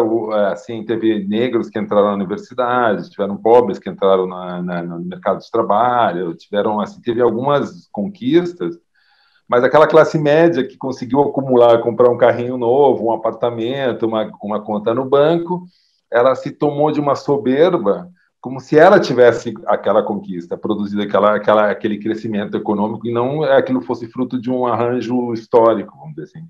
assim, teve negros que entraram na universidade, tiveram pobres que entraram no mercado de trabalho, assim, teve algumas conquistas, mas aquela classe média que conseguiu acumular, comprar um carrinho novo, um apartamento, uma conta no banco, ela se tomou de uma soberba, como se ela tivesse aquela conquista, produzido aquele crescimento econômico, e não aquilo fosse fruto de um arranjo histórico, vamos dizer assim.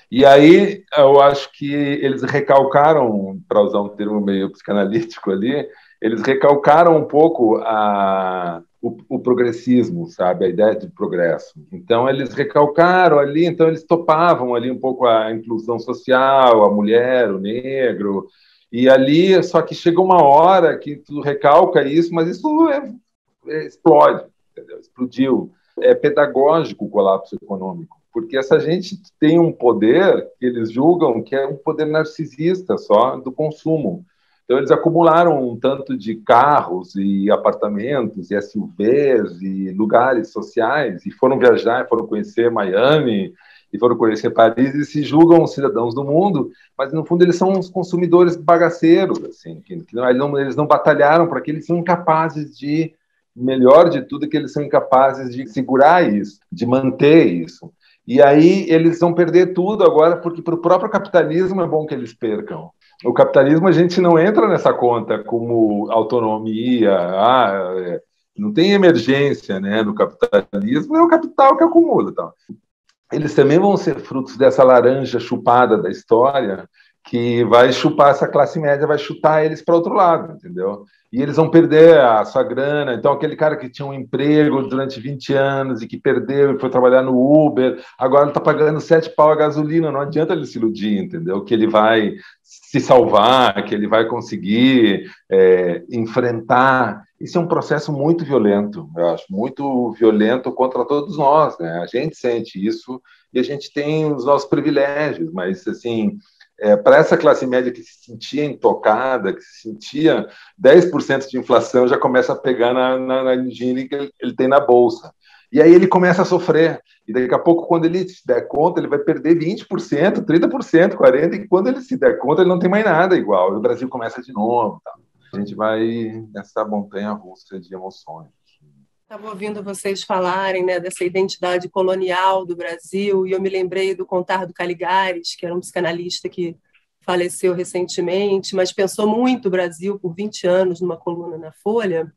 E aí, eu acho que eles recalcaram, para usar um termo meio psicanalítico ali, eles recalcaram um pouco o progressismo, sabe? A ideia de progresso. Então, eles recalcaram ali, então eles topavam ali um pouco a inclusão social, a mulher, o negro, e ali, só que chega uma hora que tu recalca isso, mas isso explode, entendeu? Explodiu. É pedagógico o colapso econômico, porque essa gente tem um poder que eles julgam que é um poder narcisista só do consumo. Então, eles acumularam um tanto de carros e apartamentos e SUVs e lugares sociais e foram viajar, foram conhecer Miami e foram conhecer Paris e se julgam cidadãos do mundo, mas, no fundo, eles são uns consumidores bagaceiros, assim, eles não batalharam para que eles são incapazes de, melhor de tudo, que eles são incapazes de segurar isso, de manter isso. E aí eles vão perder tudo agora, porque para o próprio capitalismo é bom que eles percam. O capitalismo, a gente não entra nessa conta como autonomia, não tem emergência, né? No capitalismo é o capital que acumula. Tá? Eles também vão ser frutos dessa laranja chupada da história, que vai chupar essa classe média, vai chutar eles para outro lado, entendeu? E eles vão perder a sua grana. Então, aquele cara que tinha um emprego durante 20 anos e que perdeu e foi trabalhar no Uber, agora ele está pagando 7 pau a gasolina, não adianta ele se iludir, entendeu? Que ele vai se salvar, que ele vai conseguir enfrentar. Isso é um processo muito violento, eu acho, muito violento contra todos nós, né? A gente sente isso e a gente tem os nossos privilégios, mas, assim, para essa classe média que se sentia intocada, que se sentia 10% de inflação, já começa a pegar na dinheiro que ele tem na bolsa. E aí ele começa a sofrer. E daqui a pouco, quando ele se der conta, ele vai perder 20%, 30%, 40%, e quando ele se der conta, ele não tem mais nada igual. E o Brasil começa de novo. Tá? A gente vai nessa montanha-russa de emoções. Estava ouvindo vocês falarem, né, dessa identidade colonial do Brasil, e eu me lembrei do Contar do Caligares, que era um psicanalista que faleceu recentemente, mas pensou muito o Brasil por 20 anos numa coluna na Folha.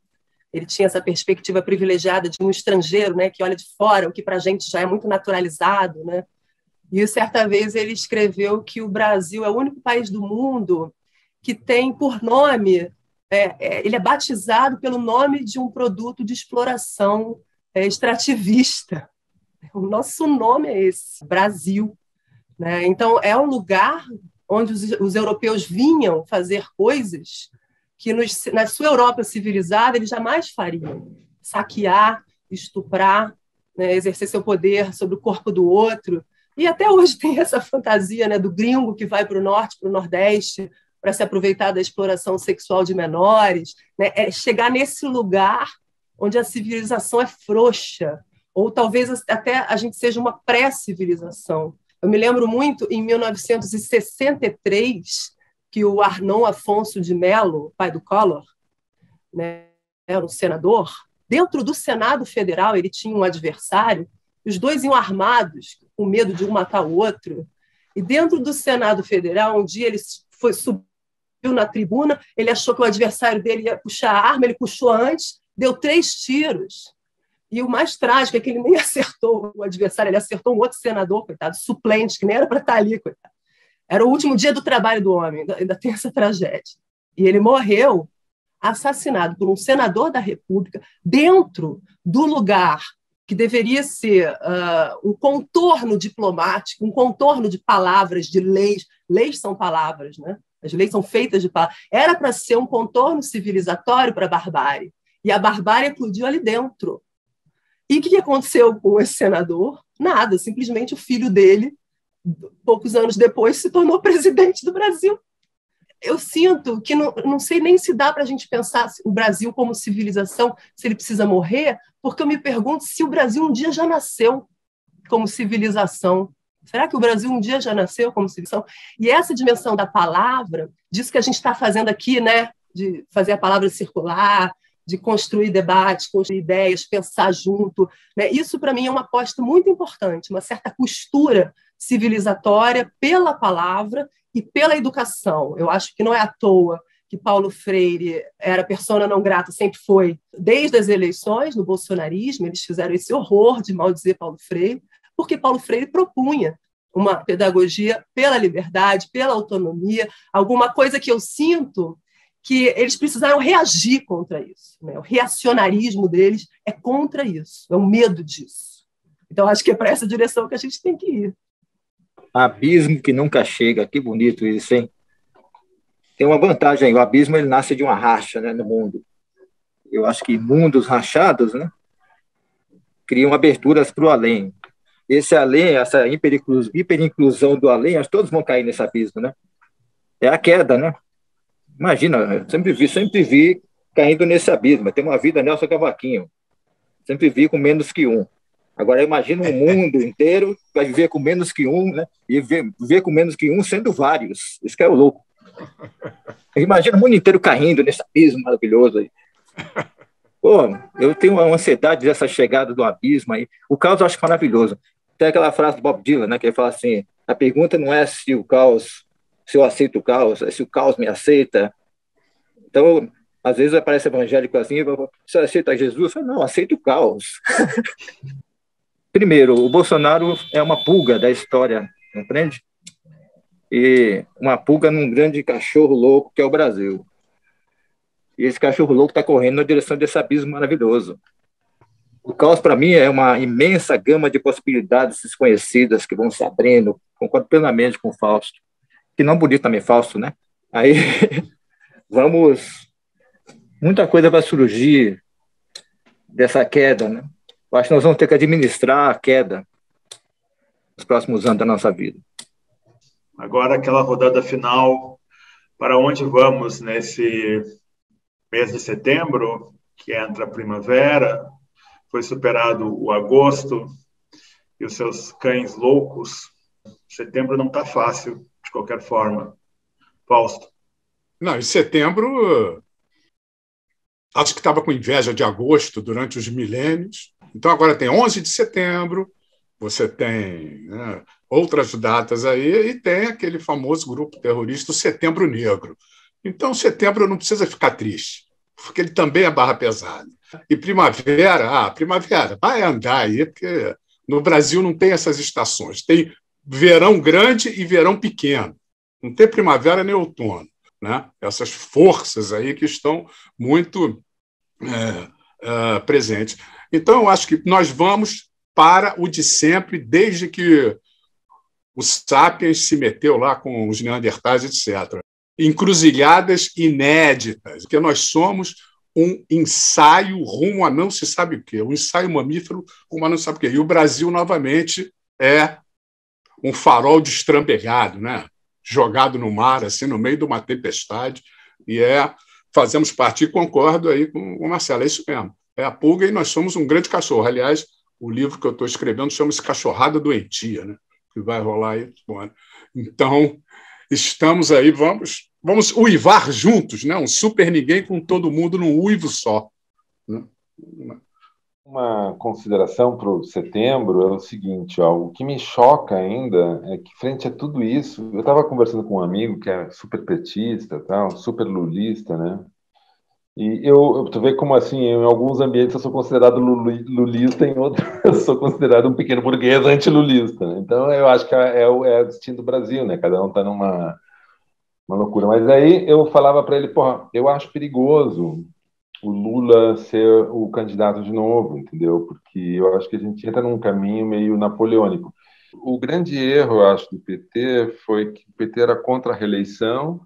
Ele tinha essa perspectiva privilegiada de um estrangeiro, né, que olha de fora, o que para a gente já é muito naturalizado, né? E certa vez ele escreveu que o Brasil é o único país do mundo que tem por nome, ele é batizado pelo nome de um produto de exploração extrativista. O nosso nome é esse, Brasil. Né? Então, é um lugar onde os europeus vinham fazer coisas que na sua Europa civilizada eles jamais fariam. Saquear, estuprar, né? Exercer seu poder sobre o corpo do outro. E até hoje tem essa fantasia, né, do gringo que vai para o norte, para o nordeste, para se aproveitar da exploração sexual de menores, né? É chegar nesse lugar onde a civilização é frouxa, ou talvez até a gente seja uma pré-civilização. Eu me lembro muito, em 1963, que o Arnon Afonso de Mello, pai do Collor, né, era um senador, dentro do Senado Federal ele tinha um adversário, os dois iam armados, com medo de um matar o outro, e dentro do Senado Federal, um dia ele subiu na tribuna, ele achou que o adversário dele ia puxar a arma, ele puxou antes, deu 3 tiros, e o mais trágico é que ele nem acertou o adversário, ele acertou um outro senador, coitado, suplente, que nem era para estar ali, coitado. Era o último dia do trabalho do homem, ainda tem essa tragédia. E ele morreu assassinado por um senador da República dentro do lugar que deveria ser um contorno diplomático, um contorno de palavras, de leis. Leis são palavras, né? As leis são feitas de palavras. Era para ser um contorno civilizatório para a barbárie. E a barbárie eclodiu ali dentro. E o que aconteceu com esse senador? Nada, simplesmente o filho dele, poucos anos depois, se tornou presidente do Brasil. Eu sinto que não sei nem se dá para a gente pensar o Brasil como civilização, se ele precisa morrer, porque eu me pergunto se o Brasil um dia já nasceu como civilização. Será que o Brasil um dia já nasceu como civilização? E essa dimensão da palavra, disso que a gente está fazendo aqui, né, de fazer a palavra circular, de construir debates, construir ideias, pensar junto, né? Isso, para mim, é uma aposta muito importante, uma certa costura civilizatória pela palavra e pela educação. Eu acho que não é à toa que Paulo Freire era persona não grata, sempre foi, desde as eleições, no bolsonarismo, eles fizeram esse horror de maldizer Paulo Freire, porque Paulo Freire propunha uma pedagogia pela liberdade, pela autonomia, alguma coisa que eu sinto que eles precisaram reagir contra isso, né? O reacionarismo deles é contra isso, é o medo disso. Então, acho que é para essa direção que a gente tem que ir. Abismo que nunca chega, que bonito isso, hein? Tem uma vantagem, o abismo ele nasce de uma racha, né, no mundo. Eu acho que mundos rachados, né, criam aberturas para o além. Esse além, essa hiperinclusão do além, acho que todos vão cair nesse abismo, né? É a queda, né? Imagina, eu sempre vi caindo nesse abismo. Tem uma vida Nelson Cavaquinho. Sempre vi com menos que um. Agora, imagina um mundo inteiro que vai viver com menos que um, né? E viver com menos que um sendo vários. Isso que é o louco. Imagina o mundo inteiro caindo nesse abismo maravilhoso aí. Pô, eu tenho uma ansiedade dessa chegada do abismo aí. O caos eu acho maravilhoso. Tem aquela frase do Bob Dylan, né? Que ele fala assim, a pergunta não é se eu aceito o caos, é se o caos me aceita. Então, às vezes aparece evangélico assim, você aceita Jesus? Eu não, aceito o caos. Primeiro, o Bolsonaro é uma pulga da história, compreende? E uma pulga num grande cachorro louco que é o Brasil. E esse cachorro louco está correndo na direção desse abismo maravilhoso. O caos, para mim, é uma imensa gama de possibilidades desconhecidas que vão se abrindo. Concordo plenamente com o Fausto. Que não bonito também, Fausto, né? Aí, muita coisa vai surgir dessa queda, né? Eu acho que nós vamos ter que administrar a queda nos próximos anos da nossa vida. Agora, aquela rodada final, para onde vamos nesse mês de setembro, que entra a primavera, foi superado o agosto e os seus cães loucos. Setembro não está fácil, de qualquer forma. Fausto. Não, em setembro, acho que estava com inveja de agosto durante os milênios. Então, agora tem 11 de setembro, você tem, né, outras datas aí, e tem aquele famoso grupo terrorista, o Setembro Negro. Então, setembro não precisa ficar triste, porque ele também é barra pesada. E primavera, primavera, vai andar aí, porque no Brasil não tem essas estações. Tem verão grande e verão pequeno. Não tem primavera nem outono, né? Essas forças aí que estão muito presentes. Então, eu acho que nós vamos para o de sempre, desde que o Sapiens se meteu lá com os Neandertais, etc. Encruzilhadas inéditas, porque nós somos um ensaio rumo a não se sabe o quê, um ensaio mamífero rumo a não se sabe o quê. E o Brasil, novamente, é um farol destrampelhado, né? jogado no mar, assim, no meio de uma tempestade, e fazemos parte, e concordo aí com o Marcelo, é isso mesmo. É a pulga e nós somos um grande cachorro. Aliás, o livro que eu estou escrevendo chama-se Cachorrada Doentia, né? Que vai rolar aí. Bom, então, estamos aí, vamos uivar juntos, né? Um super ninguém com todo mundo num uivo só. Né? Uma consideração para o setembro é o seguinte, ó, o que me choca ainda é que, frente a tudo isso, eu estava conversando com um amigo que é super petista, tal, super lulista, né? E tu vê como, assim, em alguns ambientes eu sou considerado lulista, em outros eu sou considerado um pequeno burguês anti-lulista, né? Então, eu acho que é o destino do Brasil, né? Cada um está numa loucura. Mas aí eu falava para ele, porra, eu acho perigoso o Lula ser o candidato de novo, entendeu? Porque eu acho que a gente entra num caminho meio napoleônico. O grande erro, eu acho, do PT foi que o PT era contra a reeleição,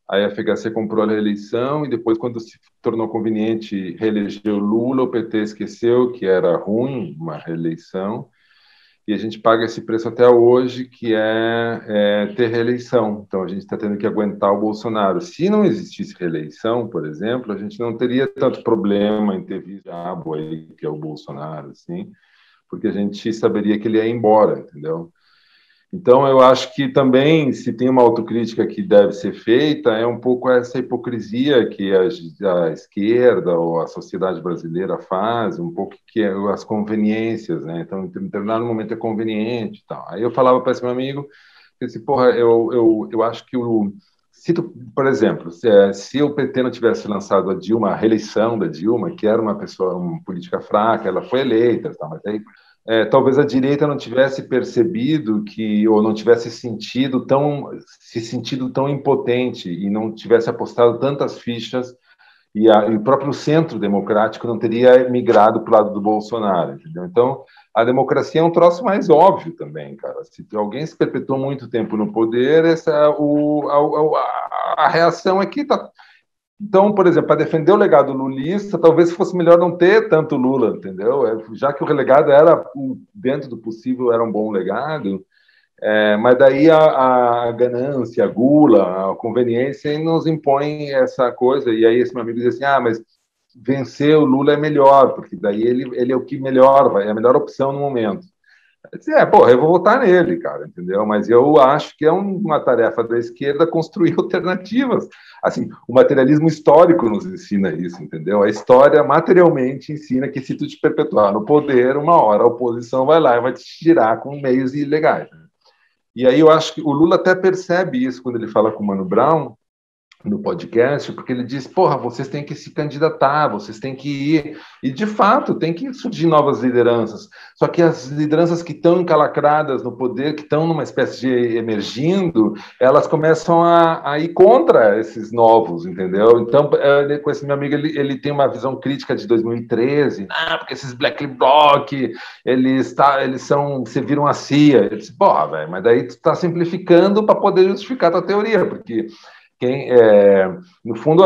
aí a FHC comprou a reeleição e depois, quando se tornou conveniente reeleger o Lula, o PT esqueceu que era ruim uma reeleição e a gente paga esse preço até hoje, que é ter reeleição. Então, a gente está tendo que aguentar o Bolsonaro. Se não existisse reeleição, por exemplo, a gente não teria tanto problema em ter diabo aí, que é o Bolsonaro, assim, porque a gente saberia que ele ia embora, entendeu? Então, eu acho que também, se tem uma autocrítica que deve ser feita, é um pouco essa hipocrisia que a esquerda ou a sociedade brasileira faz, um pouco que as conveniências, né? Então, em determinado momento é conveniente e tal. Aí eu falava para esse meu amigo, disse, porra, eu acho que por exemplo, se o PT não tivesse lançado a reeleição da Dilma, que era uma política fraca, ela foi eleita, tá, mas aí talvez a direita não tivesse percebido ou não tivesse se sentido tão impotente e não tivesse apostado tantas fichas e o próprio centro democrático não teria migrado para o lado do Bolsonaro, entendeu? Então, a democracia é um troço mais óbvio também, cara. Se alguém se perpetuou muito tempo no poder, a reação é que tá. Então, por exemplo, para defender o legado lulista, talvez fosse melhor não ter tanto Lula, entendeu? Já que o legado era, dentro do possível, era um bom legado, mas daí a ganância, a gula, a conveniência nos impõe essa coisa. E aí esse meu amigo diz assim, mas vencer o Lula é melhor, porque daí ele é o que melhor, é a melhor opção no momento. Eu disse, eu vou votar nele, cara, entendeu? Mas eu acho que é uma tarefa da esquerda construir alternativas. Assim, o materialismo histórico nos ensina isso, entendeu? A história materialmente ensina que se tu te perpetuar no poder, uma hora a oposição vai lá e vai te tirar com meios ilegais. Né? E aí eu acho que o Lula até percebe isso quando ele fala com o Mano Brown, no podcast, porque ele diz, porra, vocês têm que se candidatar, vocês têm que ir, e de fato tem que surgir novas lideranças, só que as lideranças que estão encalacradas no poder, que estão numa espécie de emergindo, elas começam a ir contra esses novos, entendeu? Então, com esse meu amigo, ele tem uma visão crítica de 2013, porque esses Black Bloc, eles você viram a CIA, ele disse, porra, velho, mas daí tu está simplificando para poder justificar a tua teoria, porque no fundo,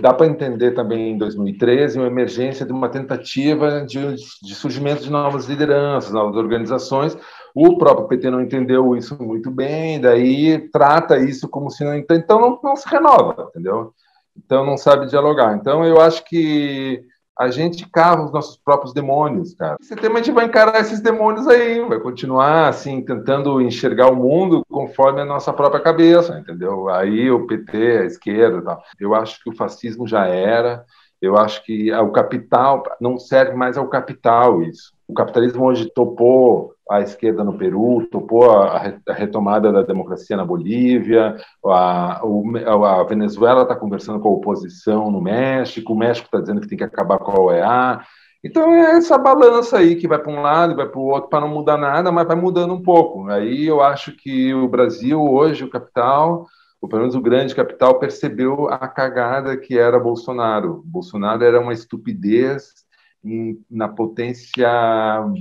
dá para entender também em 2013 uma emergência de uma tentativa de surgimento de novas lideranças, novas organizações. O próprio PT não entendeu isso muito bem, daí trata isso como se não... Então não se renova, entendeu? Então não sabe dialogar. Então eu acho que a gente cava os nossos próprios demônios, cara. Esse tema a gente vai encarar esses demônios aí, vai continuar, assim, tentando enxergar o mundo conforme a nossa própria cabeça, entendeu? Aí o PT, a esquerda e tal. Eu acho que o fascismo já era, eu acho que o capital, não serve mais ao capital isso. O capitalismo hoje topou a esquerda no Peru, topou a retomada da democracia na Bolívia, a Venezuela está conversando com a oposição no México, o México está dizendo que tem que acabar com a OEA. Então é essa balança aí que vai para um lado e vai para o outro para não mudar nada, mas vai mudando um pouco. Aí eu acho que o Brasil hoje, o capital, ou pelo menos o grande capital, percebeu a cagada que era Bolsonaro. Bolsonaro era uma estupidez na potência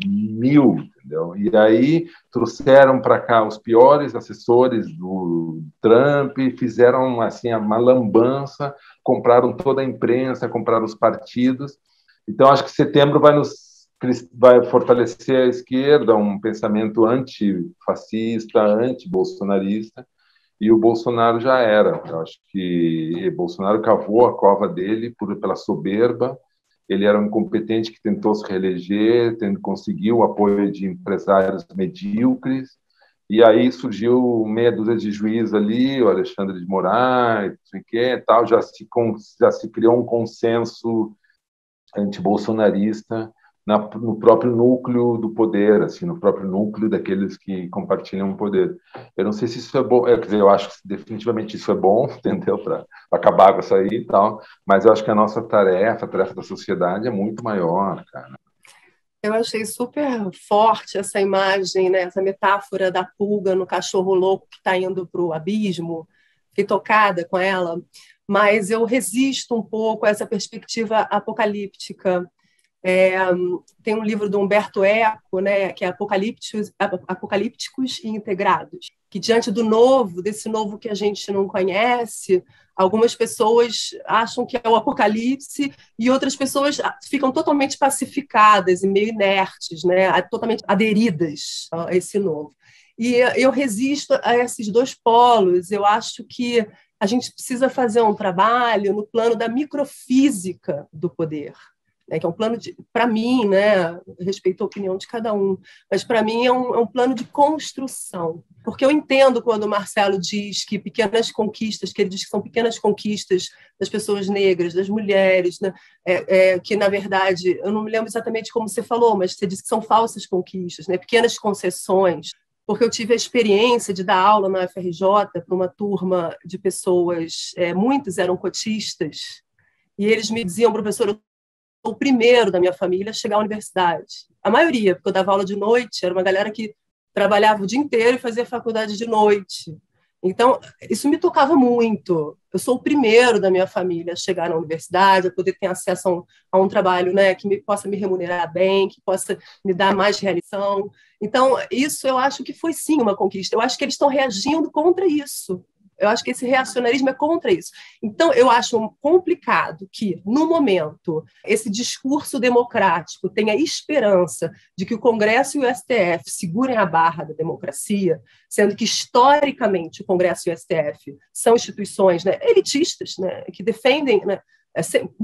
1000, entendeu? E aí trouxeram para cá os piores assessores do Trump, fizeram assim uma lambança, compraram toda a imprensa, compraram os partidos. Então acho que setembro vai fortalecer a esquerda, um pensamento antifascista, antibolsonarista, e o Bolsonaro já era. Eu acho que Bolsonaro cavou a cova dele pela soberba. Ele era um incompetente que tentou se reeleger, conseguiu o apoio de empresários medíocres, e aí surgiu meia dúzia de juízes ali, o Alexandre de Moraes, não sei o que, tal, já se criou um consenso antibolsonarista no próprio núcleo do poder, assim, no próprio núcleo daqueles que compartilham o poder. Eu não sei se isso é bom, quer dizer, eu acho que definitivamente isso é bom, entendeu, para acabar com isso aí e tal, mas eu acho que a nossa tarefa, a tarefa da sociedade é muito maior, cara. Eu achei super forte essa imagem, né? Essa metáfora da pulga no cachorro louco que está indo para o abismo. Fiquei tocada com ela, mas eu resisto um pouco a essa perspectiva apocalíptica. Tem um livro do Humberto Eco, né, que é Apocalípticos e Integrados, que diante do novo, desse novo que a gente não conhece, algumas pessoas acham que é o apocalipse e outras pessoas ficam totalmente pacificadas e meio inertes, né, totalmente aderidas a esse novo. E eu resisto a esses dois polos. Eu acho que a gente precisa fazer um trabalho no plano da microfísica do poder, né, que é um plano, para mim, né, respeito a opinião de cada um, mas para mim é um plano de construção. Porque eu entendo quando o Marcelo diz que pequenas conquistas, que ele diz que são pequenas conquistas das pessoas negras, das mulheres, né, que, na verdade, eu não me lembro exatamente como você falou, mas você disse que são falsas conquistas, né, pequenas concessões, porque eu tive a experiência de dar aula na UFRJ para uma turma de pessoas, muitos eram cotistas, e eles me diziam, professor, o primeiro da minha família a chegar à universidade. A maioria, porque eu dava aula de noite, era uma galera que trabalhava o dia inteiro e fazia faculdade de noite. Então, isso me tocava muito. Eu sou o primeiro da minha família a chegar na universidade, a poder ter acesso a um trabalho, né, que possa me remunerar bem, que possa me dar mais realização. Então, isso eu acho que foi sim uma conquista. Eu acho que eles estão reagindo contra isso. Eu acho que esse reacionarismo é contra isso. Então, eu acho complicado que, no momento, esse discurso democrático tenha esperança de que o Congresso e o STF segurem a barra da democracia, sendo que, historicamente, o Congresso e o STF são instituições, né, elitistas, né, que defendem, né,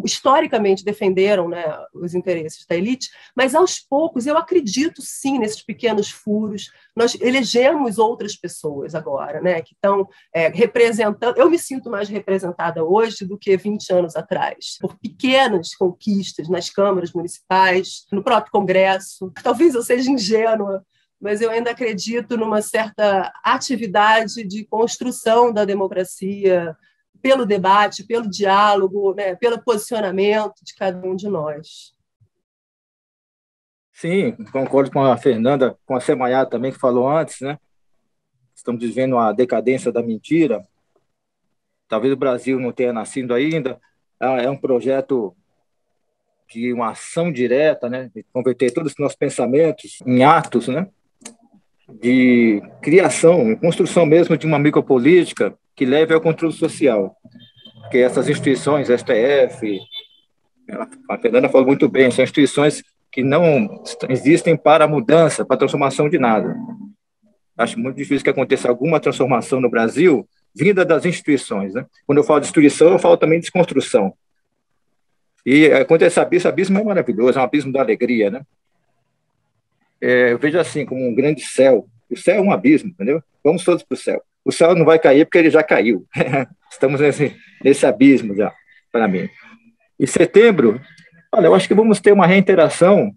historicamente defenderam, né, os interesses da elite, mas aos poucos eu acredito sim nesses pequenos furos. Nós elegemos outras pessoas agora, né, que estão representando. Eu me sinto mais representada hoje do que 20 anos atrás, por pequenas conquistas nas câmaras municipais, no próprio Congresso. Talvez eu seja ingênua, mas eu ainda acredito numa certa atividade de construção da democracia, pelo debate, pelo diálogo, né, pelo posicionamento de cada um de nós. Sim, concordo com a Fernanda, com a Semayá também, que falou antes, né? Estamos vivendo a decadência da mentira. Talvez o Brasil não tenha nascido ainda. É um projeto de uma ação direta, né? De converter todos os nossos pensamentos em atos, né? De criação, construção mesmo de uma micropolítica que leve ao controle social. Porque essas instituições, STF, a Fernanda falou muito bem, são instituições que não existem para a mudança, para a transformação de nada. Acho muito difícil que aconteça alguma transformação no Brasil vinda das instituições, né? Quando eu falo de instituição, eu falo também de desconstrução. E quando esse abismo é maravilhoso, é um abismo da alegria, né? Eu vejo assim, como um grande céu. O céu é um abismo, entendeu? Vamos todos para o céu. O céu não vai cair porque ele já caiu. Estamos nesse abismo já, para mim. Em setembro, olha, eu acho que vamos ter uma reinteração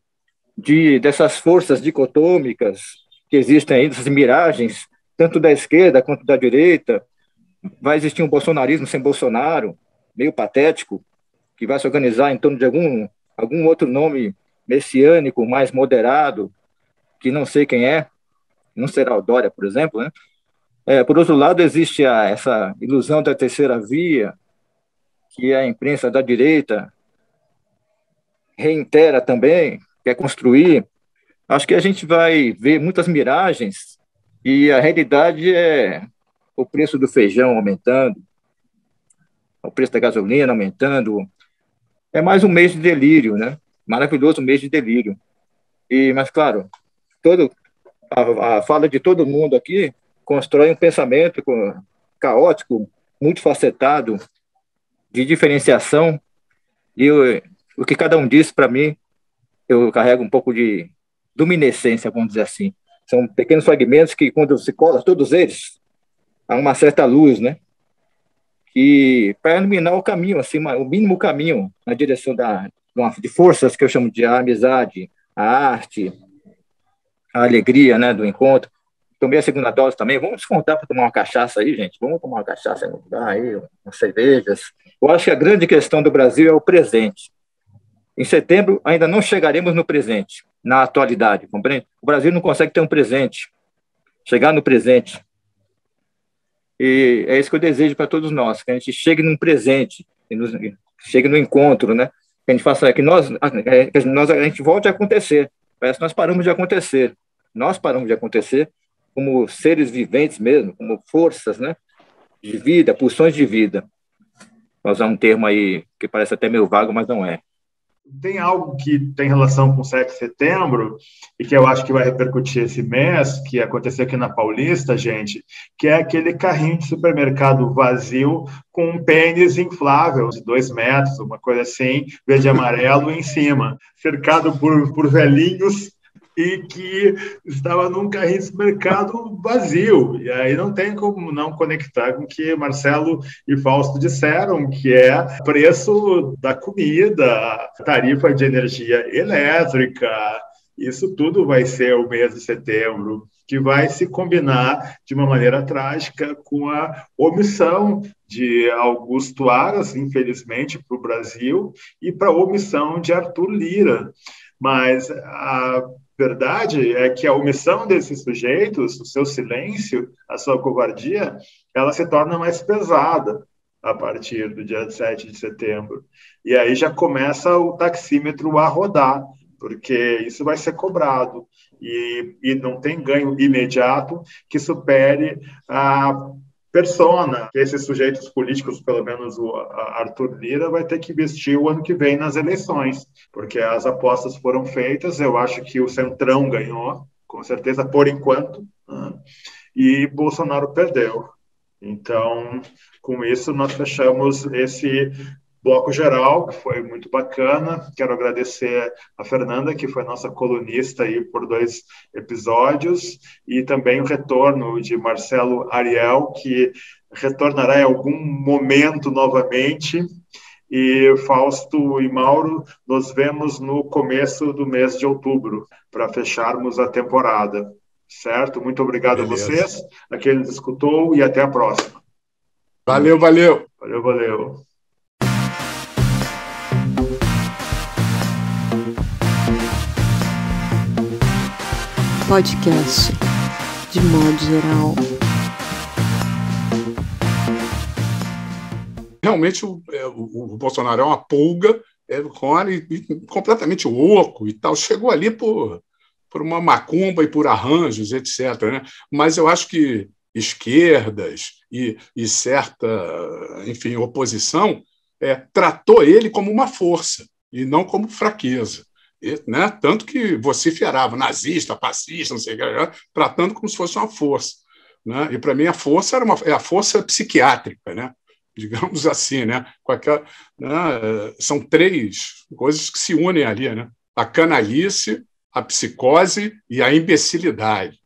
dessas forças dicotômicas que existem aí, dessas miragens, tanto da esquerda quanto da direita. Vai existir um bolsonarismo sem Bolsonaro, meio patético, que vai se organizar em torno de algum outro nome messiânico, mais moderado, que não sei quem é, não será o Dória, por exemplo, né? Por outro lado, existe essa ilusão da terceira via, que a imprensa da direita reitera também, quer construir. Acho que a gente vai ver muitas miragens e a realidade é o preço do feijão aumentando, o preço da gasolina aumentando. É mais um mês de delírio, né? Maravilhoso mês de delírio. Mas, claro, a fala de todo mundo aqui constrói um pensamento caótico, multifacetado, de diferenciação, e o que cada um disse, para mim, eu carrego um pouco de luminescência, vamos dizer assim. São pequenos fragmentos que, quando se cola todos eles, há uma certa luz, né? E para iluminar o caminho, assim, o mínimo caminho na direção de forças que eu chamo de amizade, a arte, a alegria, né, do encontro. Tomei a segunda dose também. Vamos descontar para tomar uma cachaça aí, gente. Vamos tomar uma cachaça no lugar aí, umas cervejas. Eu acho que a grande questão do Brasil é o presente. Em setembro, ainda não chegaremos no presente, na atualidade, compreende? O Brasil não consegue ter um presente, chegar no presente. E é isso que eu desejo para todos nós, que a gente chegue num presente, chegue no encontro, né? Que a gente faça, que a gente volte a acontecer. Parece que nós paramos de acontecer. Nós paramos de acontecer como seres viventes mesmo, como forças, né? De vida, pulsões de vida. Vou usar um termo aí que parece até meio vago, mas não é. Tem algo que tem relação com o 7 de setembro e que eu acho que vai repercutir esse mês, que aconteceu aqui na Paulista, gente, que é aquele carrinho de supermercado vazio com um pênis inflável de 2 metros, uma coisa assim, verde e amarelo em cima, cercado por velhinhos e que estava num carrinho de supermercado vazio. E aí não tem como não conectar com o que Marcelo e Fausto disseram, que é preço da comida, tarifa de energia elétrica. Isso tudo vai ser o mês de setembro, que vai se combinar de uma maneira trágica com a omissão de Augusto Aras, infelizmente, para o Brasil, e para a omissão de Arthur Lira. Mas a verdade é que a omissão desses sujeitos, o seu silêncio, a sua covardia, ela se torna mais pesada a partir do dia 7 de setembro. E aí já começa o taxímetro a rodar, porque isso vai ser cobrado. E não tem ganho imediato que supere a persona que esses sujeitos políticos, pelo menos o Arthur Lira, vai ter que vestir o ano que vem nas eleições, porque as apostas foram feitas, eu acho que o Centrão ganhou, com certeza, por enquanto, né? E Bolsonaro perdeu. Então, com isso, nós fechamos esse bloco geral, que foi muito bacana. Quero agradecer a Fernanda, que foi nossa colunista aí por 2 episódios, e também o retorno de Marcelo Ariel, que retornará em algum momento novamente. E Fausto e Mauro, nos vemos no começo do mês de outubro, para fecharmos a temporada. Certo? Muito obrigado. Beleza. A vocês, a quem nos escutou, e até a próxima. Valeu. Valeu. Podcast, de modo geral. Realmente o Bolsonaro é uma pulga, completamente louco e tal. Chegou ali por uma macumba e por arranjos, etc., né? Mas eu acho que esquerdas e certa, enfim, oposição tratou ele como uma força e não como fraqueza. Né? Tanto que vociferava nazista, fascista, não sei o que, tratando como se fosse uma força. Né? E, para mim, a força é a força psiquiátrica, né? Digamos assim. Né? São 3 coisas que se unem ali. Né? A canalice, a psicose e a imbecilidade.